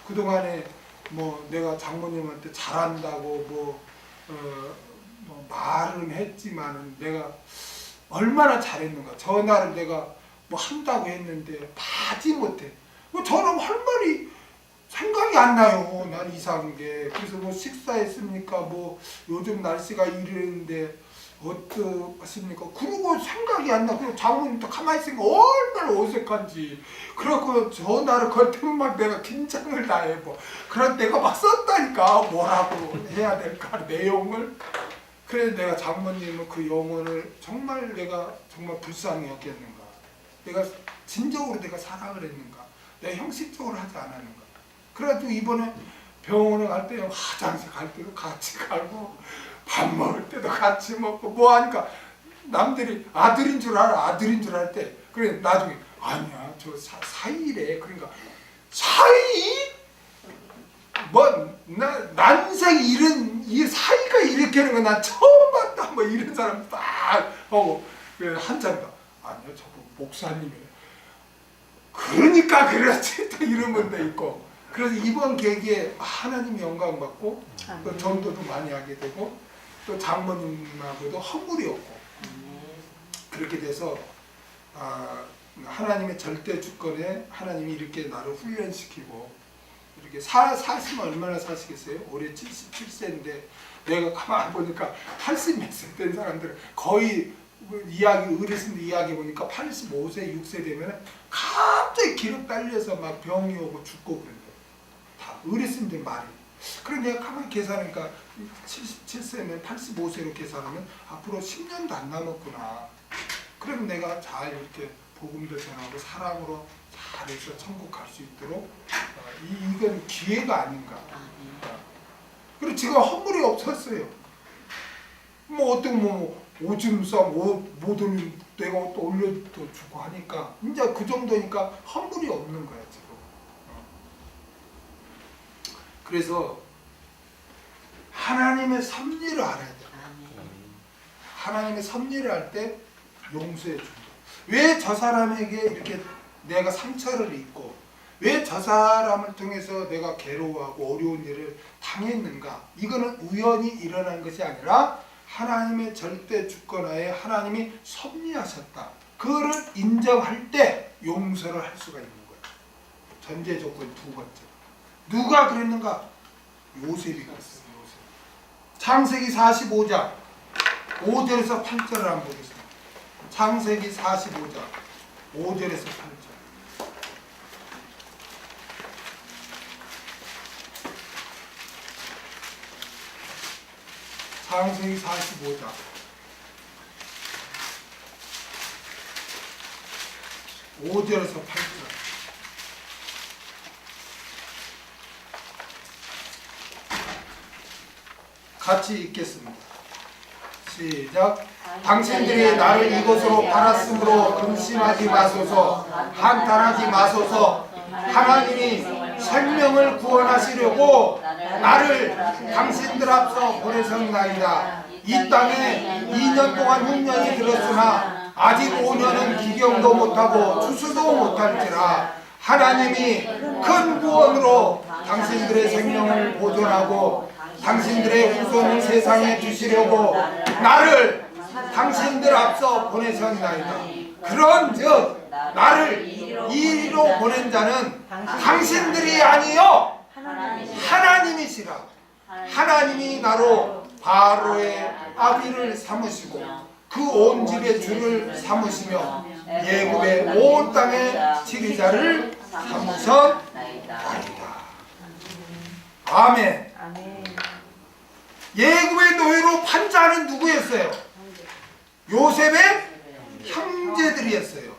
그동안에 뭐 내가 장모님한테 잘한다고 뭐 말을 전도는 했지만은 내가 얼마나 잘했는가. 전화를 내가 뭐 한다고 했는데 다 하지 못해. 뭐 저는 할 말이 생각이 안 나요. 난 이상한 게. 그래서 뭐 식사했습니까? 뭐 요즘 날씨가 이랬는데 어떻습니까? 그러고 생각이 안 나. 그리고 장모님도 가만히 있으니까 얼마나 어색한지. 그래갖고 전화를 걸 때면 막 내가 긴장을 다 해. 뭐. 그런 내가 막 썼다니까. 뭐라고 해야 될까? 내용을. 그래서 내가 장모님은 그 영혼을 정말 내가 정말 불쌍히 여겼는가. 내가 진정으로 내가 사랑을 했는가. 내가 형식적으로 하지 않았는가. 그래가지고 이번에 병원에 갈 때 화장실 갈 때도 같이 가고 밥 먹을 때도 같이 먹고 뭐 하니까 남들이 아들인 줄 알아. 아들인 줄 알 때 그래 나중에 아니야 저 사이래. 그러니까 사이? 뭐 난생 이 사이가 이렇게 하는 거 난 처음 봤다. 뭐 이런 사람 딱 하고 그래 한참 더 아니요 저거 목사님이래. 그러니까 그렇지 또 이런 분도 있고. 그래서 이번 계기에 하나님 영광 받고 또 전도도 많이 하게 되고 또 장모님하고도 허물이 없고 그렇게 돼서 하나님의 절대 주권에 하나님이 이렇게 나를 훈련시키고 이렇게 사시면 얼마나 사시겠어요? 올해 77세인데 내가 가만히 보니까 80 몇 세 된 사람들은 거의 어르신들 이야기 보니까 85세 6세 되면 갑자기 기력 딸려서 막 병이 오고 죽고 그런대. 다 어르신들 말이. 그래 내가 가만히 계산하니까 77세면 85세로 계산하면 앞으로 10년도 안 남았구나. 그럼 내가 잘 이렇게 복음도 전하고 사랑으로 잘해서 천국 갈 수 있도록 이건 기회가 아닌가. 그리고 지금 허물이 없었어요. 뭐 어떤 뭐 오줌 싸 모든 내가 또 올려도 주고 하니까 이제 그 정도니까 허물이 없는 거야 지금. 그래서 하나님의 섭리를 알아야 돼. 하나님의 섭리를 알 때 용서해 준다. 왜 저 사람에게 이렇게 내가 상처를 입고 왜 저 사람을 통해서 내가 괴로워하고 어려운 일을 당했는가? 이거는 우연히 일어난 것이 아니라 하나님의 절대 주권하에 하나님이 섭리하셨다. 그거를 인정할 때 용서를 할 수가 있는 거예요. 전제 조건 두 번째. 누가 그랬는가? 요셉이 그랬어요. 요셉. 창세기 45장 5절에서 8절을 한번 보겠습니다. 창세기 45장 5절에서 8절. 창세기 45장 5절에서 8절. 같이 읽겠습니다. 시작. 당신들이 나를 이곳으로 팔았으므로 근심하지 마소서, 한탄하지 마소서. 하나님이 생명을 구원하시려고 나를 당신들 앞서 보내셨나이다. 이 땅에 2년 동안 흉년이 들었으나 아직 5년은 기경도 못하고 추수도 못할지라. 하나님이 큰 구원으로 당신들의 생명을 보존하고 당신들의 후손을 세상에 주시려고 나를 당신들 앞서 보내셨나이다. 그런즉 나를 이리로 보낸 자는 당신들이 아니요 하나님이시라. 하나님이 나로 바로의 아비를 삼으시고 그 온 집의 주를 삼으시며 예굽의 온 땅의 지리자를 삼으셨나이다. 아멘. 예굽의 노예로 판 자는 누구였어요? 요셉의 형제들이었어요.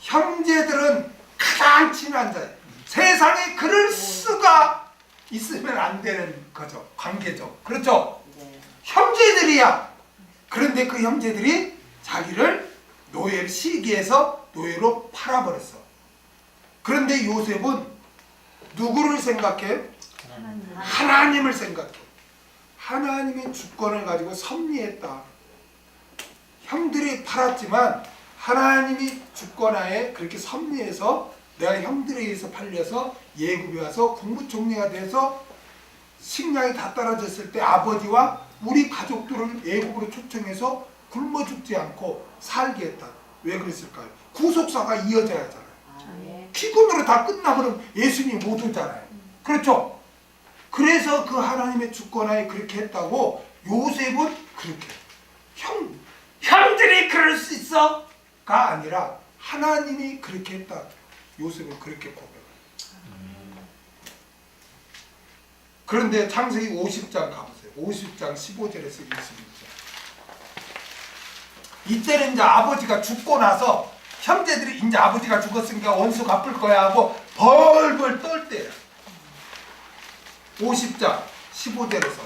형제들은 가장 친한 자예요. 세상에 그럴 수가 있으면 안 되는 거죠. 관계죠. 그렇죠? 형제들이야. 그런데 그 형제들이 자기를 노예 시기에서 노예로 팔아버렸어. 그런데 요셉은 누구를 생각해? 하나님을 생각해. 하나님의 주권을 가지고 섭리했다. 형들이 팔았지만 하나님이 주권하에 그렇게 섭리해서 내가 형들에 의해서 팔려서 예굽에 와서 국무총리가 돼서 식량이 다 떨어졌을 때 아버지와 우리 가족들을 애국으로 초청해서 굶어 죽지 않고 살게 했다. 왜 그랬을까요? 구속사가 이어져야 하잖아요. 피곤으로 다 끝나버리면 예수님이 못 오잖아요. 그렇죠? 그래서 그 하나님의 주권하에 그렇게 했다고 요셉은 그렇게 형들이 그럴 수 있어? 가 아니라 하나님이 그렇게 했다. 요셉은 그렇게 고백해요. 그런데 창세기 50장 가보세요. 50장 15절에서 26절. 이때는 이제 아버지가 죽고 나서 형제들이 이제 아버지가 죽었으니까 원수 갚을 거야 하고 벌벌 떨 때야. 50장 15절에서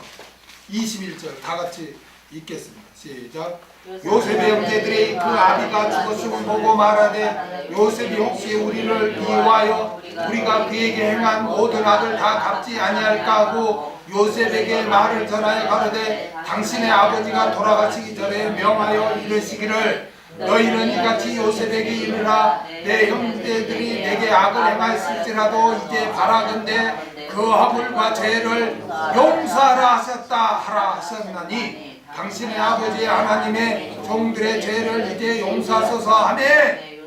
21절 다 같이 읽겠습니다. 시작. 요셉의 형제들이 그 아비가 죽었음을 보고 말하되 요셉이 혹시 우리를 미워하여 우리가 그에게 행한 모든 악을 다 갚지 아니할까 하고 요셉에게 말을 전하여 가로되 당신의 아버지가 돌아가시기 전에 명하여 이르시기를 너희는 이같이 요셉에게 이르라 내 형제들이 내게 악을 행하였을지라도 이제 바라건대 그 허물과 죄를 용서하라 하셨다 하라 하셨나니 당신의 아버지 하나님의 종들의 죄를 이제 용서하소서 하매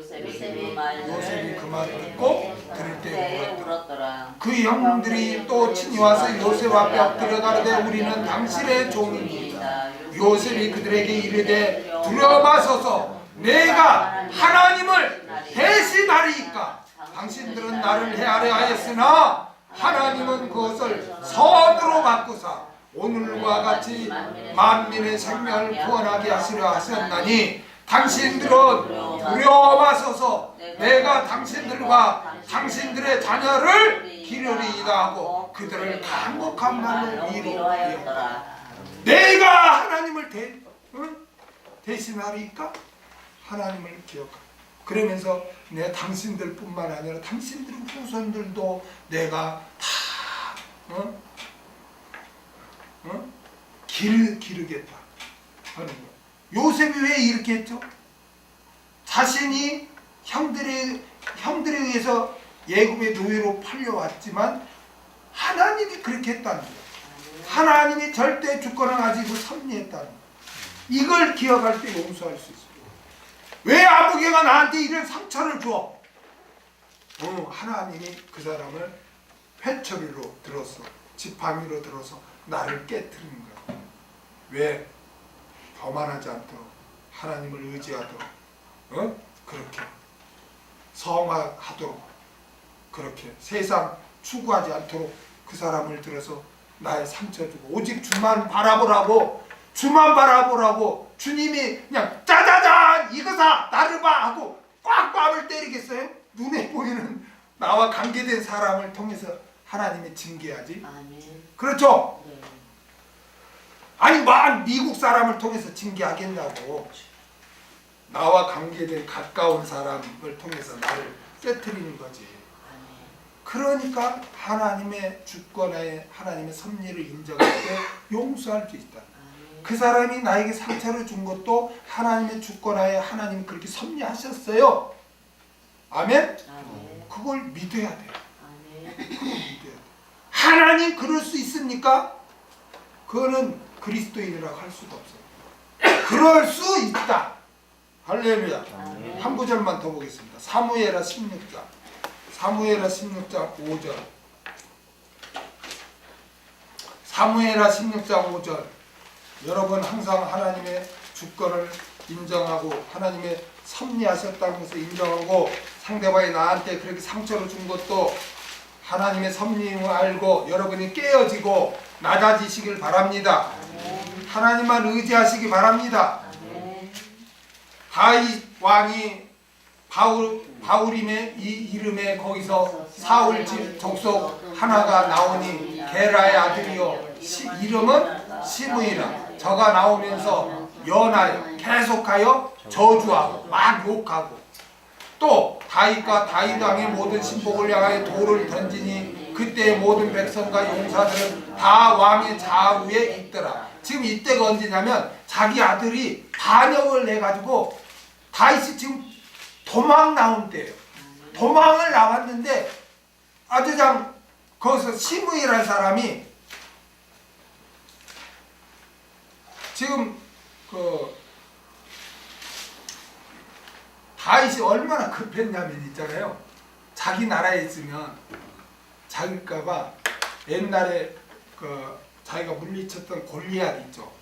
요셉이 그 말을 듣고 들을 때 울었더라. 그 형들이 또 친히 와서 요셉 앞에 엎드려 가로되 우리는 당신의 종입니다. 요셉이 그들에게 이르되 두려워 마소서 내가 하나님을 대신하리이까 당신들은 나를 해하려 하였으나 하나님은 그것을 선으로 바꾸사 오늘과 같이 만민의 생명을 구원하게 하시려 하셨나니 당신들은 두려워 마소서 내가 당신들과 당신들의 자녀를 기르리이다 하고 그들을 간곡한 말로 위로하였다. 내가 하나님을 대신하리까 하나님을 기억하라. 그러면서 내 당신들 뿐만 아니라 당신들 후손들도 내가 다 기르겠다 하는 거예요. 요셉이 왜 이렇게 했죠? 자신이 형들에 의해서 애굽의 노예로 팔려왔지만 하나님이 그렇게 했다는 거예요. 하나님이 절대 주권을 가지고 섭리했다는 거예요. 이걸 기억할 때 용서할 수 있어요. 왜 아버지가 나한테 이런 상처를 줘? 하나님이 그 사람을 회초리로 들어서 지팡이로 들어서 나를 깨뜨리는 거야. 왜? 교만하지 않도록 하나님을 의지하도록 그렇게 성화하도록 그렇게 세상 추구하지 않도록 그 사람을 들어서 나의 상처 주고 오직 주만 바라보라고 주님이 그냥 짜자잔 이거사 나를 봐 하고 꽉 뺨을 때리겠어요? 눈에 보이는 나와 관계된 사람을 통해서 하나님이 징계하지. 그렇죠? 아니 미국 사람을 통해서 징계하겠냐고. 나와 관계된 가까운 사람을 통해서 나를 깨뜨리는 거지. 그러니까 하나님의 주권하에 하나님의 섭리를 인정할 때 용서할 수 있다. 그 사람이 나에게 상처를 준 것도 하나님의 주권하에 하나님이 그렇게 섭리하셨어요. 아멘? 그걸 믿어야 돼요. 그걸 믿어야 돼요. 하나님 그럴 수 있습니까? 그거는 그리스도인이라고 할 수가 없어요. 그럴 수 있다. 할렐루야. 한 구절만 더 보겠습니다. 사무엘하 16장 5절. 사무엘하 16장 5절. 여러분 항상 하나님의 주권을 인정하고 하나님의 섭리하셨다는 것을 인정하고 상대방이 나한테 그렇게 상처를 준 것도 하나님의 섭리임을 알고 여러분이 깨어지고 낮아지시길 바랍니다. 하나님만 의지하시기 바랍니다. 다윗 왕이 바울임의 이 이름에 거기서 사울 집 족속 하나가 나오니 게라의 아들이요 이름은 시므이라. 저가 나오면서 연하여 계속하여 저주하고 막 욕하고 또 다윗과 다윗 왕의 모든 신복을 향하여 돌을 던지니 그때 모든 백성과 용사들은 다 왕의 좌우에 있더라. 지금 이때가 언제냐면 자기 아들이 반역을 해가지고 다윗이 지금 도망 나온 때예요. 도망을 나왔는데 거기서 시므이라는 사람이 지금 그 다윗이 얼마나 급했냐면 있잖아요. 자기 나라에 있으면 자기가봐 옛날에 그 자기가 물리쳤던 골리앗 있죠.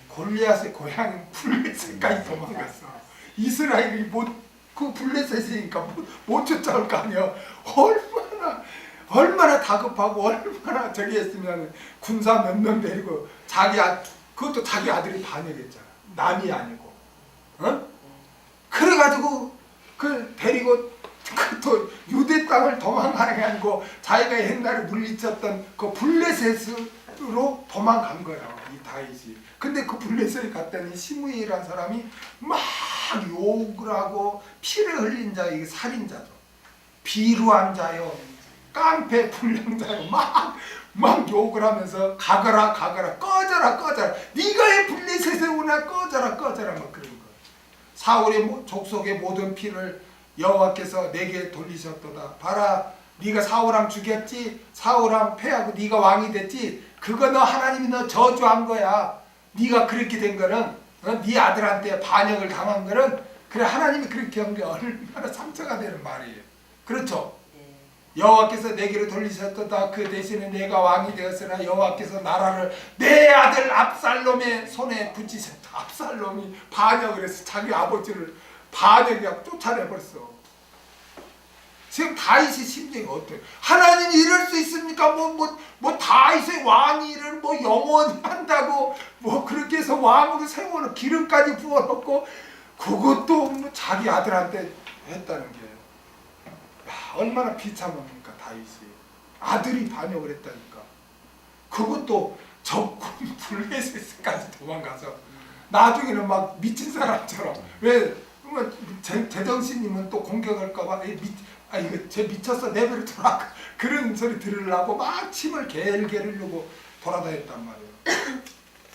골리앗의 고향인 블레셋까지 도망갔어. 이스라엘이 그 블레셋에 있으니까 못 쫓아올 거 아니야. 얼마나 다급하고 얼마나 저기 했으면 군사 몇 명 데리고 그것도 자기 아들이 반역했잖아. 남이 아니고. 어? 그래가지고 그 데리고 또 유대 땅을 도망가는 게 아니고 자기가 옛날에 물리쳤던 그 블레셋으로 도망간 거야, 이 다윗이. 근데 그 블레셋에 갔더니 시므이라는 사람이 막 욕을 하고 피를 흘린 자, 이게 살인자죠. 비루한 자요, 깡패 불량자요, 막 욕을 하면서 가거라 꺼져라 네가 왜 블레셋에 오나 꺼져라 막 그런 거예요. 사울의 족속의 모든 피를 여호와께서 내게 돌리셨도다. 봐라, 네가 사울왕 죽였지, 사울왕 패하고 네가 왕이 됐지, 그거 너 하나님이 너 저주한 거야. 네가 그렇게 된 거는 네 아들한테 반역을 당한 거는 그래 하나님이 그렇게 한 게 얼마나 상처가 되는 말이에요. 그렇죠? 여호와께서 내게로 돌리셨도다. 그 대신에 내가 왕이 되었으나 여호와께서 나라를 내 아들 압살롬의 손에 붙이셨다. 압살롬이 반역을 해서 자기 아버지를 반역이라고 쫓아내버렸어. 지금 다윗의 심정이 어때요? 하나님이 이럴 수 있습니까? 뭐 다윗의 왕이 일을 영원히 한다고 그렇게 해서 왕으로 세워놓고 기름까지 부어놓고 그것도 자기 아들한테 했다는 게 얼마나 비참합니까? 다윗이 아들이 반역을 했다니까. 그것도 적군 블레셋까지 도망가서 나중에는 막 미친 사람처럼, 왜 제정신님은 또 공격할까봐 이거 쟤 미쳤어 내버려 둬라 그런 소리 들으려고 막 침을 개를 흘리고 돌아다녔단 말이에요.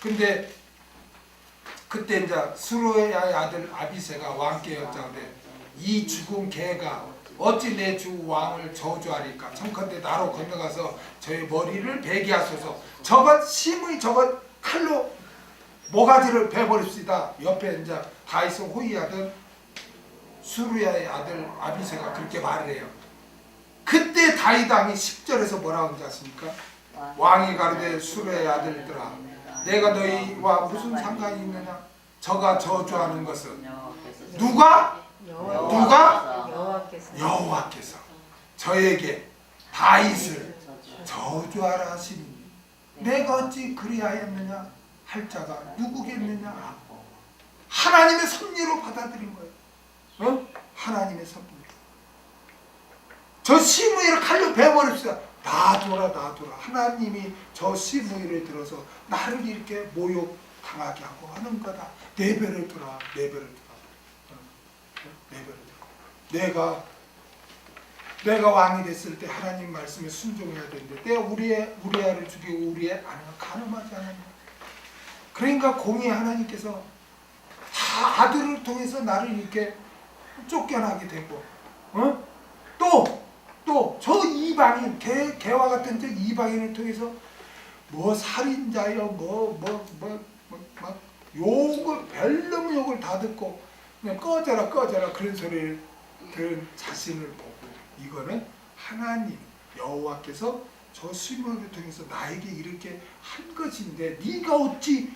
근데 그때 이제 수르야의 아들 아비새가 왕께였자는데 이 죽은 개가 어찌 내 주 왕을 저주하리까? 청컨대 나로 건너가서 저의 머리를 베게 하소서. 저것 심의 저것 칼로 모가지를 베버립시다. 옆에 이제 다윗을 호위하던 수르야의 아들 아비새가 그렇게 말을 해요. 그때 다윗 왕이 10절에서 뭐라고 하는지 아십니까? 왕이 가로되 수르야의 아들들아, 내가 너희와 무슨 상관이 있느냐? 저가 저주하는 것은 누가? 여호와께서 저에게 다윗을 저주하라 하시니 내가 어찌 그리하였느냐 할 자가 누구겠느냐? 하나님의 섭리로 받아들인 거예요. 하나님의 섭리. 저 시므이를 칼로 베버립시다. 놔둬라. 하나님이 저 시므이를 들어서 나를 이렇게 모욕당하게 하고 하는 거다. 내버려 두라. 내가 왕이 됐을 때 하나님 말씀에 순종해야 되는데 내가 우리아를 죽이고 우리의 아내가 간음하지 않았냐. 그러니까 공의 하나님께서 다 아들을 통해서 나를 이렇게 쫓겨나게 되고, 또 저 이방인 개와 같은 저 이방인을 통해서 살인자여 막 욕을 별놈 욕을 다 듣고 그냥 꺼져라 그런 소리를 들은 자신을 보고, 이거는 하나님 여호와께서 저 시므이를 통해서 나에게 이렇게 한 것인데 네가 어찌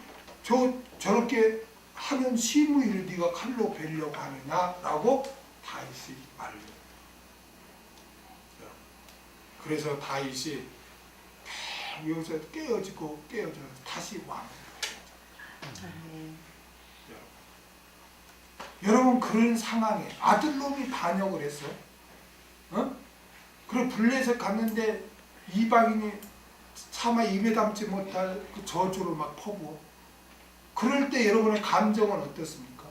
저렇게 하는 시므이를 네가 칼로 베려고 하느냐라고 다윗이 말을 해요. 그래서 다윗이 여기서 깨어지고 다시 왕이 돼요. 여러분, 그런 상황에 아들놈이 반역을 했어. 그리고 블레셋 갔는데 이방인이 차마 입에 담지 못할 그 저주를 막 퍼부어. 그럴 때 여러분의 감정은 어떻습니까?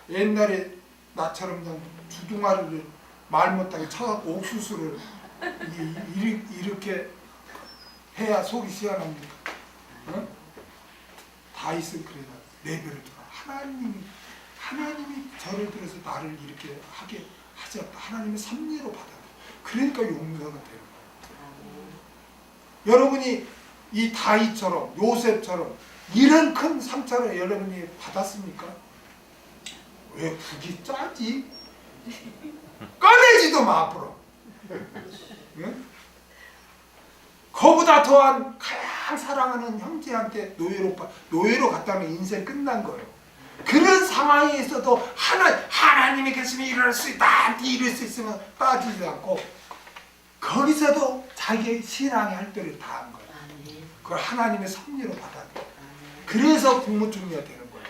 옛날에 나처럼 그냥 주둥아리를 말 못하게 쳐갖고 옥수수를 이렇게 해야 속이 시원합니까? 다윗은 그래요. 내버려 두라. 하나님이 저를 들어서 나를 이렇게 하게 하셨다. 하나님의 섭리로 받아들여. 그러니까 용서가 되는 거예요. 여러분이 이 다윗처럼 요셉처럼 이런 큰 상처를 여러분이 받았습니까? 왜 국이 짜지? 꺼내지도 마 앞으로. 응? 그보다 더한 가장 사랑하는 형제한테 노예로 갔다면 인생 끝난 거예요. 그런 상황에서도 하나님이 계시면 일어날 수 있다, 이럴 수 있으면 빠지지 않고 거기서도 자기의 신앙의 할 때를 다 한 거예요. 그걸 하나님의 섭리로 받아들여요. 그래서 국무총리가 되는 거예요.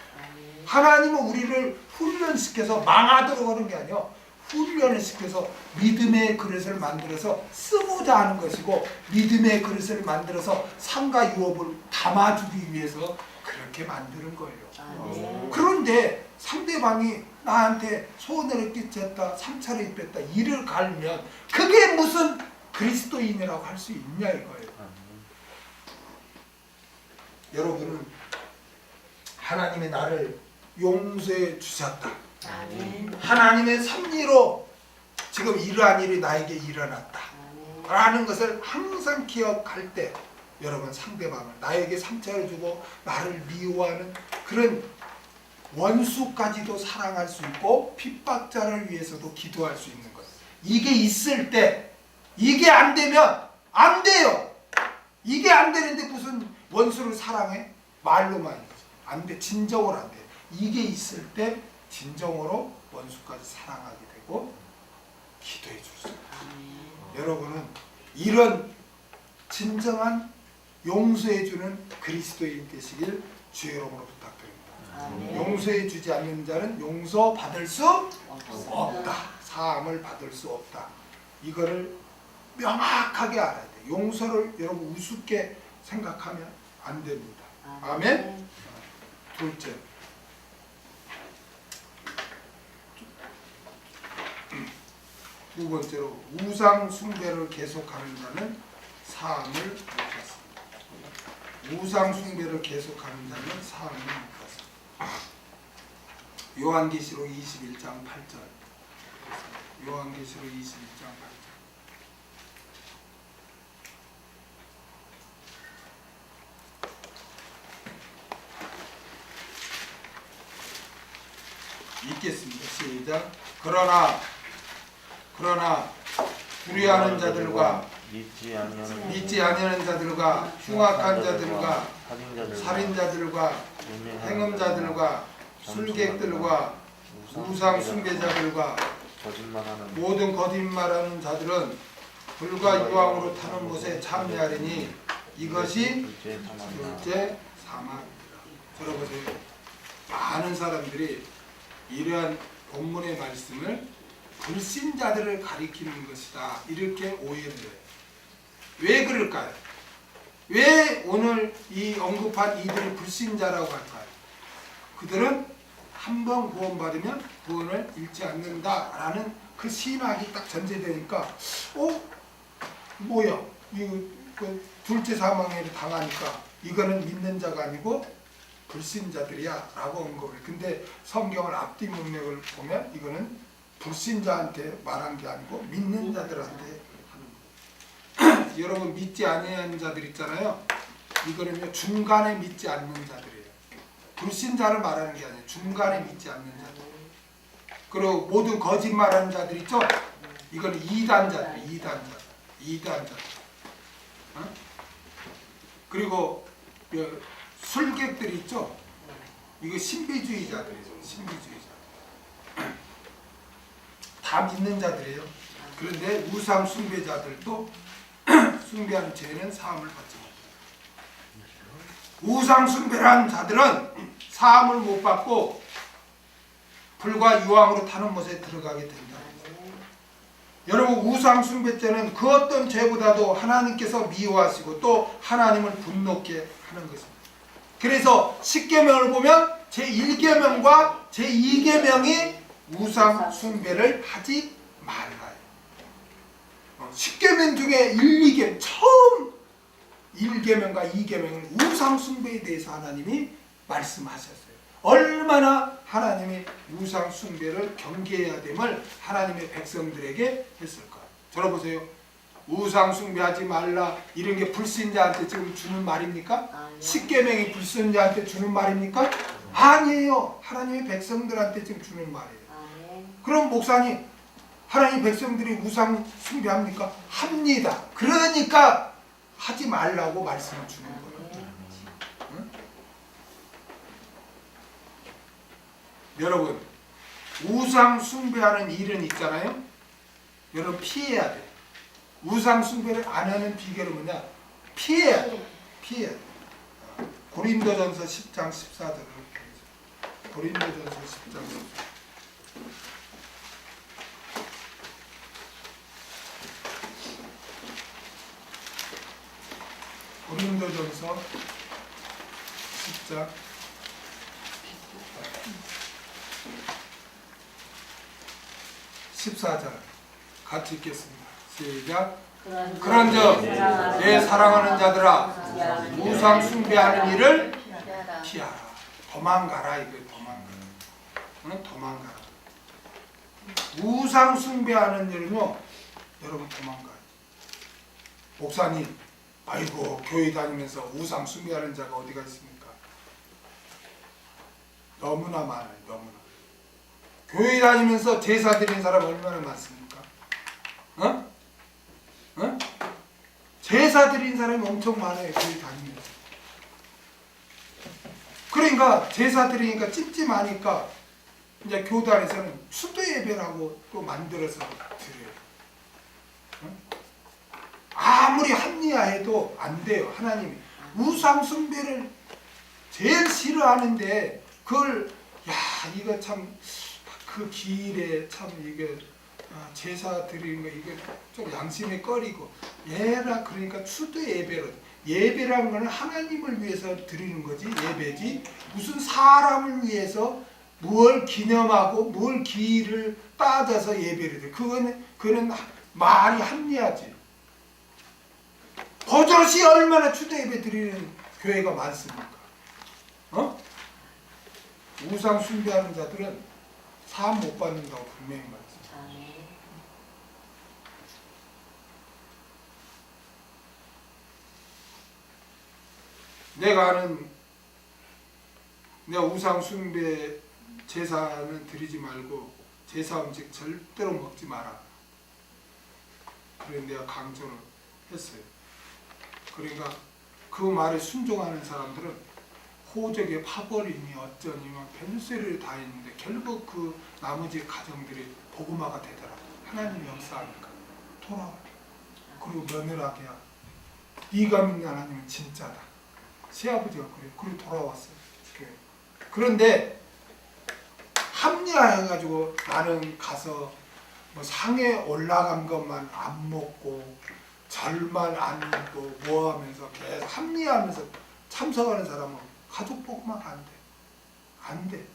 하나님은 우리를 훈련시켜서 망하도록 하는 게 아니라 훈련을 시켜서 믿음의 그릇을 만들어서 쓰고자 하는 것이고, 믿음의 그릇을 만들어서 삶과 유업을 담아주기 위해서 그렇게 만드는 거예요. 그런데 상대방이 나한테 소원을 끼쳤다, 상처를 입혔다, 이를 갈면 그게 무슨 그리스도인이라고 할 수 있냐 이거예요. 여러분은 하나님의 나를 용서해 주셨다. 하나님의 섭리로 지금 이러한 일이 나에게 일어났다 라는 것을 항상 기억할 때, 여러분 상대방을, 나에게 상처를 주고 나를 미워하는 그런 원수까지도 사랑할 수 있고 핍박자를 위해서도 기도할 수 있는 것, 이게 있을 때, 이게 안 되면 안 돼요. 이게 안 되는데 무슨 원수를 사랑해? 말로만 안 돼. 진정으로 안 돼. 이게 있을 때 진정으로 원수까지 사랑하게 되고 기도해 줄 수 있어요. 여러분은 이런 진정한 용서해 주는 그리스도인 되시길 주의 이름으로 부탁드립니다. 용서해 주지 않는 자는 용서받을 수 없다. 사함을 받을 수 없다. 이거를 명확하게 알아야 돼. 용서를 여러분 우습게 생각하면 안 됩니다. 아멘. 둘째, 두 번째로 우상 숭배를 계속하는 자는 사함을 못 받습니다. 우상 숭배를 계속하는 자는 사함을 못 받습니다. 요한계시록 21장 8절. 요한계시록 21장 8절. 읽겠습니다. 시작. 그러나 불의하는 자들과 믿지 아니하는 자들과 흉악한 자들과 살인자들과 행음자들과 술객들과 우상 숭배자들과 모든 거짓말하는 자들은 불과 유황으로 타는 곳에 참여하리니 이것이 둘째 사망이라. 들어보세요. 많은 사람들이 이러한 본문의 말씀을 불신자들을 가리키는 것이다 이렇게 오해를 해요. 왜 그럴까요? 왜 오늘 이 언급한 이들을 불신자라고 할까요? 그들은 한번 구원받으면 구원을 잃지 않는다라는 그 신학이 딱 전제되니까 뭐야 이거 그 둘째 사망을 당하니까 이거는 믿는 자가 아니고 불신자들이야 라고 언급을. 근데 성경을 앞뒤 문맥을 보면 이거는 불신자한테 말한 게 아니고 믿는 자들한테 하는 거예요. 여러분 믿지 아니하는 자들 있잖아요. 이거는요 중간에 믿지 않는 자들이에요. 불신자를 말하는 게 아니에요. 중간에 믿지 않는 자들. 그리고 모든 거짓말하는 자들 있죠. 이거는 이단자들. 그리고 술객들 있죠. 이거 신비주의자들이죠. 신비주의자. 다 믿는 자들이에요. 그런데 우상 숭배자들도 숭배하는 죄는 사함을 받지 못해요. 우상 숭배한 자들은 사함을 못 받고 불과 유황으로 타는 못에 들어가게 된다. 여러분 우상 숭배죄는 그 어떤 죄보다도 하나님께서 미워하시고 또 하나님을 분노케 하는 것입니다. 그래서 10계명을 보면 제1계명과 제2계명이 우상 숭배를 하지 말라요. 10계명 중에 1, 2계명 처음 1계명과 2계명은 우상 숭배에 대해서 하나님이 말씀하셨어요. 얼마나 하나님이 우상 숭배를 경계해야 됨을 하나님의 백성들에게 했을까. 들어보세요. 우상 숭배하지 말라 이런 게 불신자한테 지금 주는 말입니까? 아멘. 십계명이 불신자한테 주는 말입니까? 아니에요. 하나님의 백성들한테 지금 주는 말이에요. 아멘. 그럼 목사님, 하나님 백성들이 우상 숭배합니까? 합니다. 그러니까 하지 말라고 말씀을 주는 거예요. 응? 여러분, 우상 숭배하는 일은 있잖아요. 여러분 피해야 돼. 우상 숭배를 안 하는 비결은 뭐냐? 피해야 돼. 피해야 돼. 고린도전서 10장 14절을 고린도전서 10장 14절. 고린도전서 10장 14절 같이 읽겠습니다. 시작. 그런즉 내 사랑하는 자들아 우상 숭배하는 일을 피하라. 도망가라 이거 도망가라. 응? 도망가라. 우상 숭배하는 일은요 여러분 도망가요. 목사님 아이고 교회 다니면서 우상 숭배하는 자가 어디가 있습니까? 너무나 많아요. 너무나. 교회 다니면서 제사 드린 사람 얼마나 많습니까? 어? 어? 제사 드린 사람이 엄청 많아요. 교회 다니면서. 그러니까 제사 드리니까 찜찜하니까 이제 교단에서는 수도 예배라고 또 만들어서 드려요. 어? 아무리 합리화해도 안 돼요. 하나님이 우상 숭배를 제일 싫어하는데 그걸 야 이거 참 그 기일에 참 이게 제사 드리는 거 이게 좀 양심에 꺼리고 얘라 그러니까 추도 예배로 예배라는 거는 하나님을 위해서 드리는 거지 예배지 무슨 사람을 위해서 뭘 기념하고 뭘 기일을 따져서 예배를 드 그거는 말이 합리하지. 버젓이 얼마나 추도 예배 드리는 교회가 많습니까? 어? 우상 숭배하는 자들은 사함 못 받는다고 분명히 말했어요. 아멘. 내가 우상 숭배 제사는 드리지 말고 제사 음식 절대로 먹지 마라. 그래 내가 강조를 했어요. 그러니까 그 말에 순종하는 사람들은 호적에 파벌이니 어쩌니 막 별소리를 다 했는데 결국 그 나머지 가정들이 복음화가 되더라고. 하나님이 역사하니까 돌아와. 그리고 며느라기야. 네가 믿는 하나님은 진짜다. 시아버지가 그래요. 그리고 돌아왔어요. 그런데 합리화해가지고 나는 가서 뭐 상에 올라간 것만 안 먹고 절만 안 입고 뭐 하면서 계속 합리화하면서 참석하는 사람은 가족 복음화가 안 돼. 안 돼.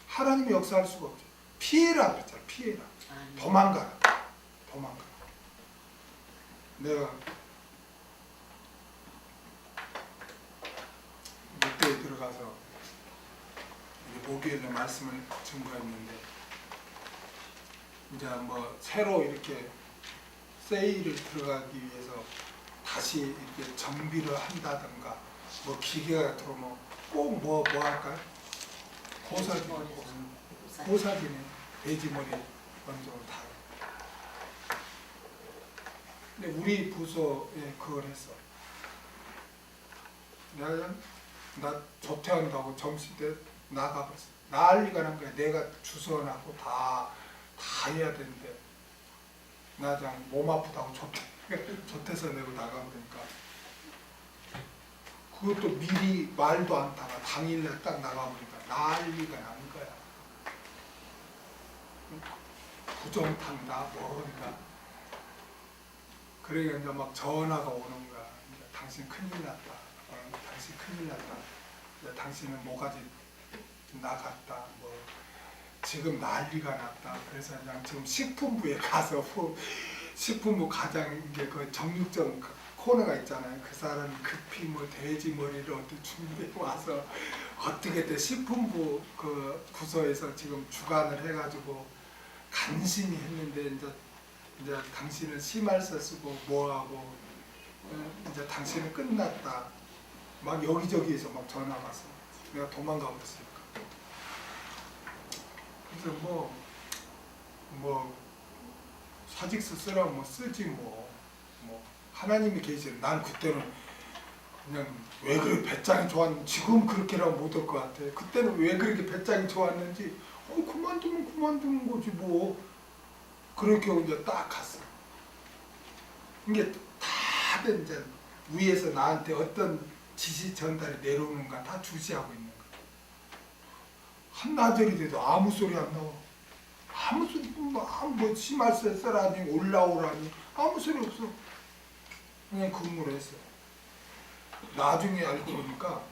하나님이 역사할 수가 없죠. 피해라 그랬잖아. 피해라. 도망가라. 도망가라. 내가 목회에 들어가서 목요일에 말씀을 증거했는데 이제 뭐 새로 이렇게 세일을 들어가기 위해서 다시 이렇게 정비를 한다든가 뭐 기계가 들어오면 꼭 뭐 할까요? 고사지네. 돼지머리 원적으로 다. 근데 우리 부서에 그걸 했어. 나 조퇴한다고 점심 때 나가봤어. 난리가 난 거야. 내가 주선하고 다 해야 되는데 나 그냥 몸 아프다고 조퇴서 내고 나가면 되니까 그것도 미리 말도 안 타가 당일날 딱 나가보니까 난리가 나는 거야. 부정탄다 뭐니까. 그러니까 이제 막 전화가 오는 거야. 이제 당신 큰일 났다. 당신 큰일 났다. 이제 당신은 뭐가지 나갔다. 뭐 지금 난리가 났다. 그래서 그냥 지금 식품부에 가서 식품부 과장 이게 그 정육점 코너가 있잖아요. 그 사람이 급히 뭐 돼지 머리를 어떻게 준비해 와서 어떻게 식품부 그 부서에서 지금 주관을 해가지고 간신히 했는데 이제 이제 당신은 심할서 쓰고 뭐하고 이제 당신은 끝났다. 막 여기저기에서 막 전화가 왔어. 내가 도망가 버렸으니까. 그래서 뭐 사직서 쓰라면 뭐 쓰지 뭐 하나님이 계시는 난 그때는 그냥 왜 그렇게 배짱이 좋았는지 지금 그렇게라고 못할 것 같아. 그때는 왜 그렇게 배짱이 좋았는지 그만두면 그만두는 거지 뭐. 그렇게 이제 딱 갔어. 이게 다들 이제 위에서 나한테 어떤 지시 전달이 내려오는가 다 주시하고 있는 거야. 한나절이 돼도 아무 소리 안 나와. 아무 소리 뭐 심할서 쓰라니 올라오라니 아무 소리 없어. 그냥 근무를 했어. 나중에 알고 보니까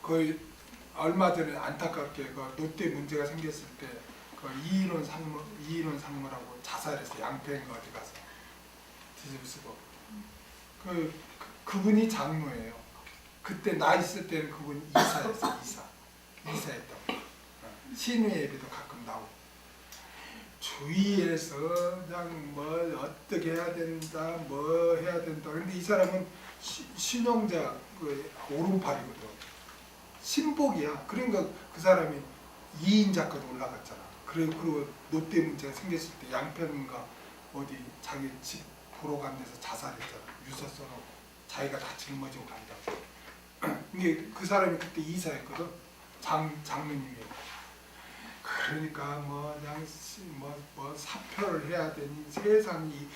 거의 얼마 전에 안타깝게 그 롯데 문제가 생겼을 때 그 이인원 상무라고 자살해서 양평인가 어디 가서 뒤집쓰고 그분이 장로예요. 그때 나 있을 때는 그분이 이사였어. 이사였다고. 신우 예배도 가끔 나오고 주위에서 그냥 뭐 어떻게 해야 된다 뭐 해야 된다. 근데 이 사람은 신용자 그 오른팔이거든. 신복이야. 그러니까 그 사람이 2인자까지 올라갔잖아. 그리고 롯데 문제가 생겼을 때 양평인가 어디 자기 집 보러 간 데서 자살했잖아. 유서 써놓고 자기가 다 짊어지고 간다고. 이게 그 사람이 그때 이사였거든. 장로님이었고. 그러니까 뭐 그냥 뭐 사표를 해야 되니 세상이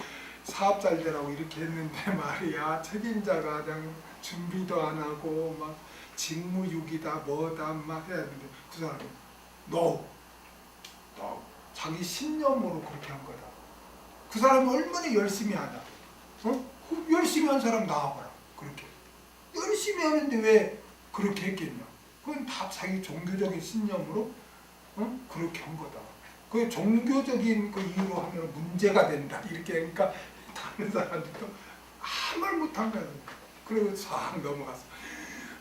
사업 잘 되라고 이렇게 했는데 말이야. 책임자가 그냥 준비도 안 하고 막 직무유기다 뭐다 막 해야 되는데 그 사람이 너 자기 신념으로 그렇게 한 거다. 그 사람이 얼마나 열심히 하냐. 열심히 한 사람 나와봐라. 그렇게 열심히 하는데 왜 그렇게 했겠냐. 그건 다 자기 종교적인 신념으로 그렇게 한 거다. 그 종교적인 그 이유로 하면 문제가 된다. 이렇게 그러니까 다른 사람들도 아무 말 못한 거야. 그리고 싹 넘어갔어.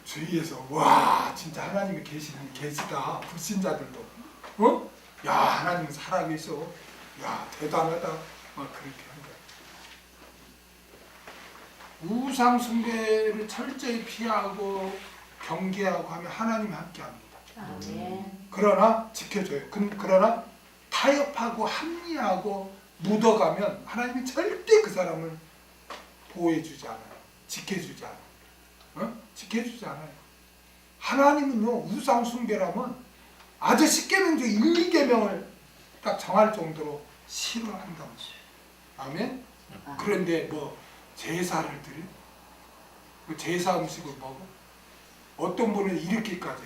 주위에서 와 진짜 하나님이 계시다. 불신자들도 야 하나님 살아계셔. 야 대단하다. 막 그렇게 한 거야. 우상 숭배를 철저히 피하고 경계하고 하면 하나님이 함께합니다. 아멘. 그러나 지켜줘요. 그러나 타협하고 합리하고 묻어가면 하나님이 절대 그 사람을 보호해주지 않아요. 지켜주지 않아요. 지켜주지 않아요. 하나님은요 우상 숭배라면 아주 십계명 중 1, 2계명을 딱 정할 정도로 싫어한다고. 아멘. 그런데 뭐 제사를 드려? 그 제사 음식을 먹어? 어떤 분은 이렇게까지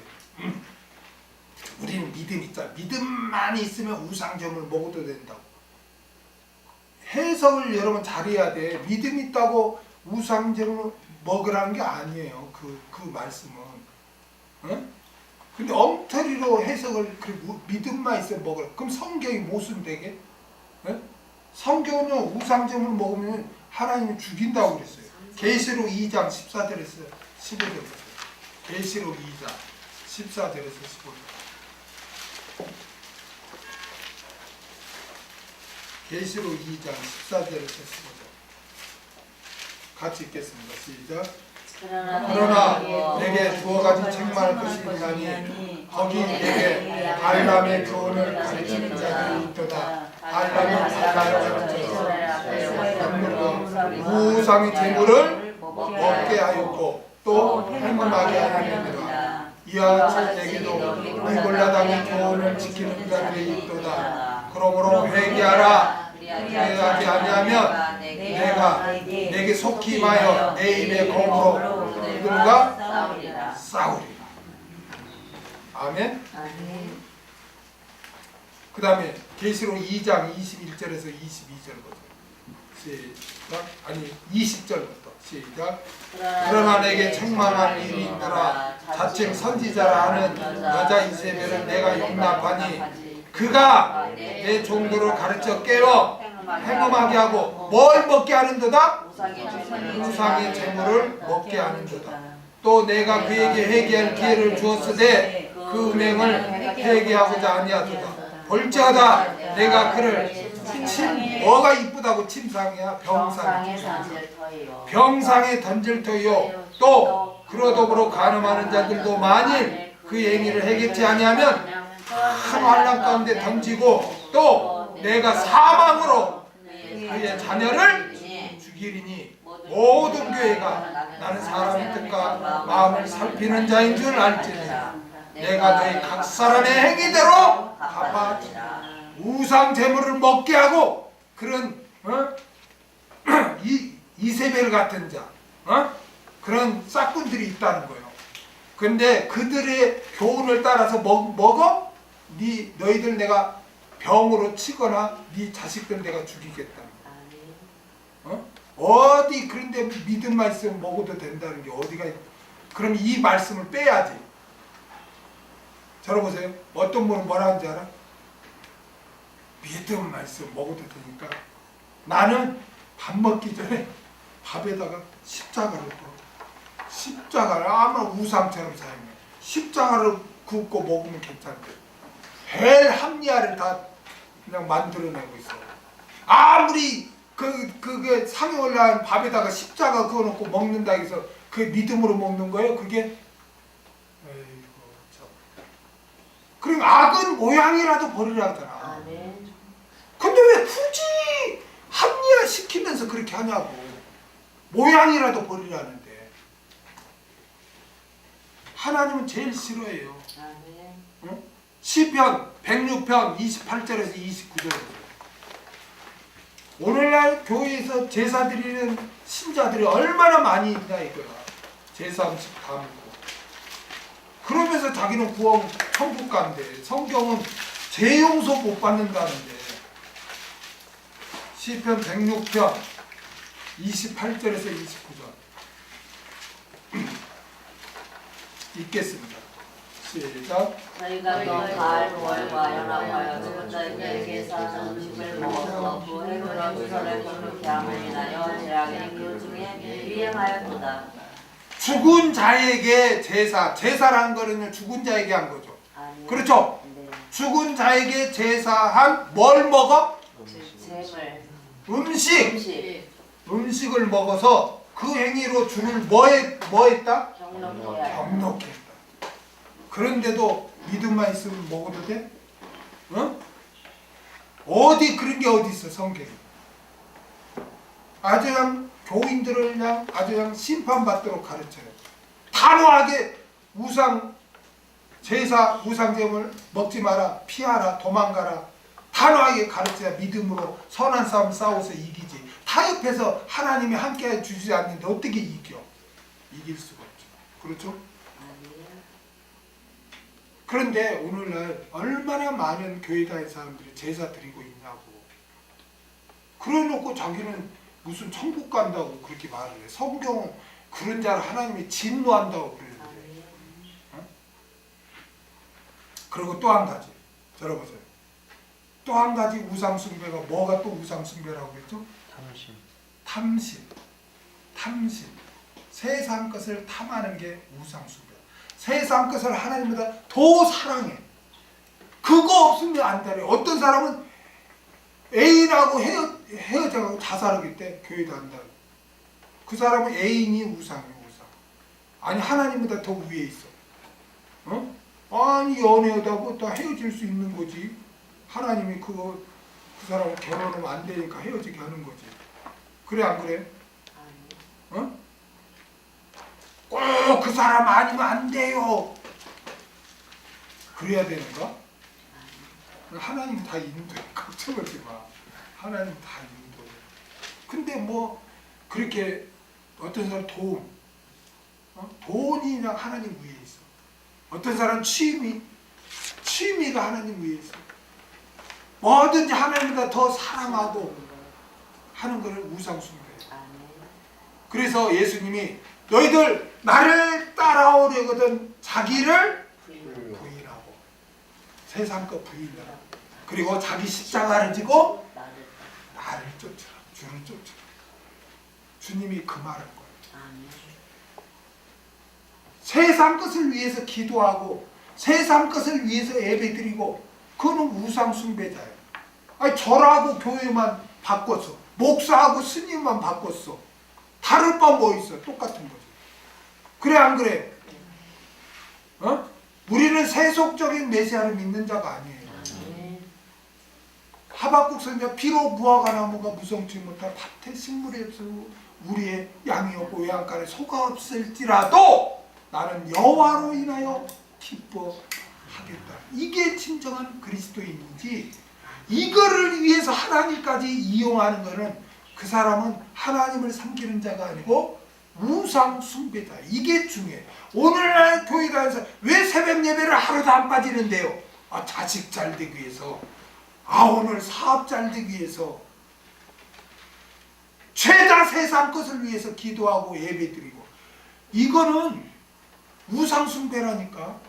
우리는 믿음 있자. 믿음만 있으면 우상점을 먹어도 된다고. 해석을 여러분 잘해야 돼. 믿음 있다고 우상점을 먹으라는 게 아니에요. 그 말씀은. 근데 엉터리로 해석을 믿음만 있으면 먹으라. 그럼 성경이 무슨 되게? 성경은 우상점을 먹으면 하나님이 죽인다고 그랬어요. 계시록 2장 14절에서 15절. 계시록 2장 14절에서 15절. 계시록 2장 14절에서 15절. 같이 읽겠습니다. 시작. 그러나 내게 두어 가지 책망할 것이 있나니 거기 내게 발람의 교훈을 가르치는 자들이 있도다. 발람은 우상의 재물을 먹게 하였고 또 행음하게 하였느니라. 이와 같이 내게도 니골라 당의 교훈을 지키는 자들이 있도다. 그러므로 회개하라. 회개하지 아니하면 내가 내게 속히 임하여 내 입의 검으로 그들과 싸우리라. 아멘. 그 다음에 계시록 2장 21절에서 22절 보죠. 시작. 아니 20절부터 시작. 그러나 내게 책망한 일이 있더라. 자칭 선지자라 하는 여자 이세벨을 내가 용납하니 그가 내 종들을 가르쳐 깨워 행음하게 하고 뭘 먹게 하는도다? 우상의 재물을 먹게 하는도다. 또 내가 그에게 회개할 기회를 주었으되 그 음행을 회개하고자 아니하도다. 볼지어다 내가 그를 뭐가 이쁘다고 침상이야? 병상에 병상. 던질 터이요. 병상에 던질 터이요. 또 그러더불어 간음하는 자들도 만일 그 행위를 해겠지 아니하면 큰 환난 가운데 던지고 또 내가 사망으로 그의 자녀를 죽이리니 모든 교회가 나는 사람의 뜻과 마음을 살피는 자인 줄 알지니라. 내가 너희 각 사람의 행위대로 갚아주리. 우상 제물을 먹게 하고 그런 이세벨 같은 자 그런 싹군들이 있다는 거예요. 근데 그들의 교훈을 따라서 먹어? 너희들 내가 병으로 치거나 네 자식들 내가 죽이겠다. 어디 그런데 믿음만 있으면 먹어도 된다는 게 어디가 있... 그럼 이 말씀을 빼야지. 들어보세요. 어떤 분은 뭐라 하는지 알아? 믿음만 있으면 먹어도 되니까 나는 밥 먹기 전에 밥에다가 십자가를 둬. 십자가를 아무나 우상처럼 사용해. 십자가를 굽고 먹으면 괜찮대. 별 합리화를 다 그냥 만들어내고 있어. 아무리 그게 상에 올라온 밥에다가 십자가 그어놓고 먹는다 해서 그게 믿음으로 먹는 거예요? 그게? 에이구 참. 그럼 악은 모양이라도 버리라 하잖아. 근데 왜 굳이 합리화 시키면서 그렇게 하냐고. 모양이라도 버리라는데. 하나님은 제일 싫어해요. 응? 시편 106편 28절에서 29절에 오늘날 교회에서 제사 드리는 신자들이 얼마나 많이 있냐 이거야. 제사 음식 다 먹고. 그러면서 자기는 구원 천국 간대. 성경은 죄 용서 못 받는다는데. 시편 106편 28절에서 29절 읽겠습니다. 시작. 너희가 또 가을 월과 연합하여 죽은 자에게 사는 음식을 먹어서 그 행으로 주서를 거룩히 함을 인하여 제약의 그 중에 유행하였도다. 죽은 자에게 제사라는 거는 죽은 자에게 한 거죠. 그렇죠? 네. 죽은 자에게 제사한 뭘 먹어? 음식. 음식을 먹어서 그 행위로 주를 뭐 했다? 경록해 했다. 그런데도 믿음만 있으면 먹어도 돼? 어? 어디 그런 게 어디 있어 성경에? 아주 그냥 교인들을 그냥 아주 그냥 심판받도록 가르쳐요. 단호하게 제사 우상제물 먹지 마라, 피하라, 도망가라. 단호하게 가르쳐야 믿음으로 선한 싸움 싸워서 이기지. 타협해서 하나님이 함께 주지 않는데 어떻게 이겨? 이길 수가 없죠. 그렇죠? 그런데 오늘날 얼마나 많은 교회 다니는 사람들이 제사 드리고 있냐고. 그래놓고 자기는 무슨 천국 간다고 그렇게 말을 해. 성경은 그런 자를 하나님이 진노한다고 그러는데. 어? 그리고 또 한 가지. 들어보세요. 또 한 가지 우상숭배가 뭐가 또 우상숭배라고 그랬죠? 탐심. 세상 것을 탐하는 게 우상숭배. 세상 것을 하나님보다 더 사랑해. 그거 없으면 안 돼. 어떤 사람은 애인하고 헤어져가지고 자살하겠대. 교회도 한다. 그 사람은 애인이 우상이에요. 우상. 아니 하나님보다 더 위에 있어. 어? 아니 연애하다고 다 헤어질 수 있는 거지. 하나님이 그 사람은 결혼하면 안 되니까 헤어지게 하는 거지. 그래 안 그래? 어? 꼭 그 사람 아니면 안 돼요. 그래야 되는가? 하나님 다 인도해. 걱정하지 마. 하나님 다 인도해. 근데 뭐 그렇게 어떤 사람 돈이 그냥 하나님 위에 있어. 어떤 사람 취미가 하나님 위에 있어. 뭐든지 하나님보다 더 사랑하고 하는 것을 우상숭배해요. 그래서 예수님이 너희들 나를 따라오려거든 자기를 부인하고 세상 것 부인하라. 그리고 자기 십자가를 지고 나를 쫓으라. 주를 쫓으라. 주님이 그 말할 거예요. 세상 것을 위해서 기도하고 세상 것을 위해서 예배드리고 그거는 우상숭배자예요. 아니 절하고 교회만 바꿨어. 목사하고 스님만 바꿨어. 다를 바 뭐 있어? 똑같은 거지. 그래 안 그래? 어? 우리는 세속적인 메시아를 믿는 자가 아니에요. 하박국 선지자 비록 무화과 나무가 무성치 못한 밭에 식물이 없고 우리의 양이 없고 외양간에 소가 없을지라도 나는 여호와로 인하여 기뻐하겠다. 이게 진정한 그리스도인이지, 이거를 위해서 하나님까지 이용하는 거는 그 사람은 하나님을 섬기는 자가 아니고 우상 숭배자. 이게 중요해. 오늘날 교회 다니면서 왜 새벽 예배를 하루도 안 빠지는데요? 아, 자식 잘 되기 위해서, 아 오늘 사업 잘 되기 위해서, 죄다 세상 것을 위해서 기도하고 예배드리고, 이거는 우상 숭배라니까.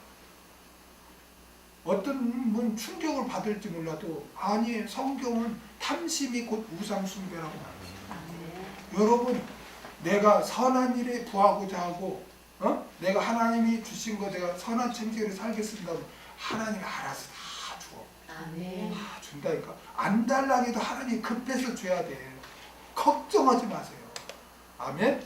어떤 분 충격을 받을지 몰라도 아니에요. 성경은 탐심이 곧 우상 숭배라고 말합니다. 여러분, 내가 선한 일에 부하고자 하고, 내가 하나님이 주신 거 내가 선한 챙기를 살겠습니다. 하나님이 알아서 다 줘. 다 준다니까. 안 달라고 해도 하나님이 급해서 줘야 돼. 걱정하지 마세요. 아멘.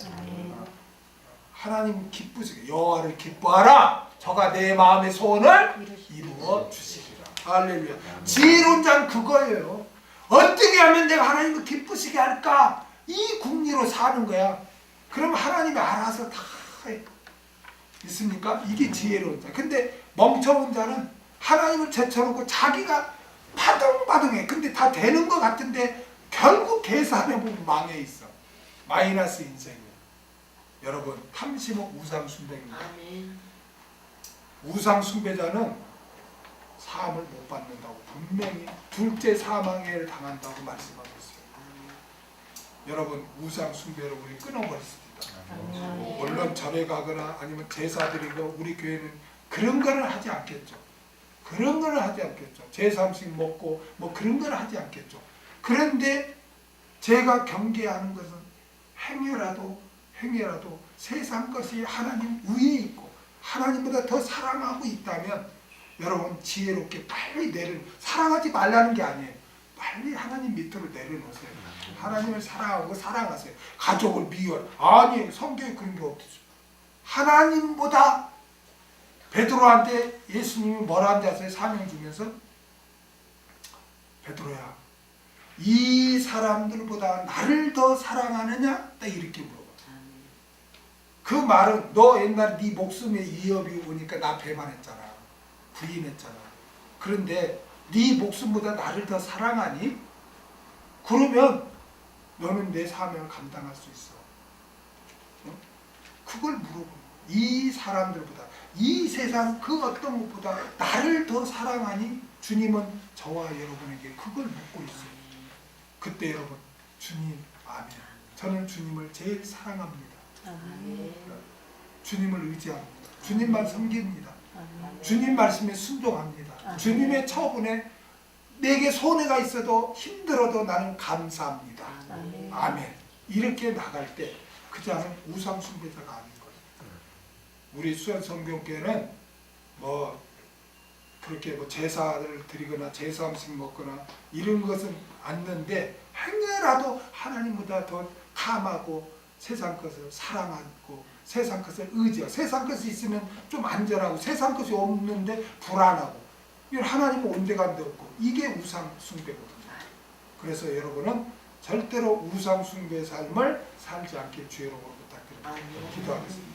하나님 기쁘시게 여호와를 기뻐하라. 저가 내 마음의 소원을 이루어 주시리라. 할렐루야. 지혜로운 자는 그거예요. 어떻게 하면 내가 하나님을 기쁘시게 할까? 이 궁리로 사는 거야. 그럼 하나님이 알아서 다 해. 있습니까? 이게 지혜로운 자. 근데 멍청한 자는 하나님을 제쳐놓고 자기가 바둥바둥해. 근데 다 되는 것 같은데 결국 계산해보면 망해 있어. 마이너스 인생이에요. 여러분, 탐심은 우상 숭배입니다. 우상 숭배자는 사함을 못 받는다고 분명히 둘째 사망해를 당한다고 말씀하고 있어요. 여러분, 우상 숭배를 우리 끊어버렸습니다. 물론 절에 가거나 아니면 제사 드리고, 우리 교회는 그런 거는 하지 않겠죠. 그런 거는 하지 않겠죠. 제삼식 먹고 뭐 그런 거는 하지 않겠죠. 그런데 제가 경계하는 것은 행여라도 세상 것이 하나님 위에 있고 하나님보다 더 사랑하고 있다면 여러분 지혜롭게 빨리 사랑하지 말라는 게 아니에요. 빨리 하나님 밑으로 내려놓으세요. 하나님을 사랑하고 사랑하세요. 가족을 미워해. 아니, 성경에 그런 게 없죠. 하나님보다 베드로한테 예수님이 뭐라 한지 아세요? 사명 주면서 베드로야, 이 사람들보다 나를 더 사랑하느냐? 딱 이렇게 물어봐. 그 말은 너 옛날에 네 목숨에 위협이 오니까 나 배반했잖아. 부인했잖아. 그런데 네 목숨보다 나를 더 사랑하니? 그러면 너는 내 사명을 감당할 수 있어. 그걸 물어보는 거야. 이 사람들보다, 이 세상 그 어떤 것보다 나를 더 사랑하니? 주님은 저와 여러분에게 그걸 묻고 있어요. 그때 여러분, 주님, 아멘. 저는 주님을 제일 사랑합니다. 주님을 의지합니다. 주님만 섬깁니다. 주님 말씀에 순종합니다. 주님의 처분에 내게 손해가 있어도 힘들어도 나는 감사합니다. 아멘. 이렇게 나갈 때 그 자는 우상 숭배자가 아닌 거예요. 우리 수연성경교회는 뭐 그렇게 뭐 제사를 드리거나 제사음식 먹거나 이런 것은 않는데, 행여라도 하나님보다 더 탐하고 세상 것을 사랑하고 세상 것을 의지하고, 세상 것이 있으면 좀 안전하고 세상 것이 없는데 불안하고, 하나님은 온데간데 없고, 이게 우상 숭배거든요. 그래서 여러분은 절대로 우상 숭배의 삶을 살지 않길 주의 이름으로 부탁드립니다. 기도하겠습니다.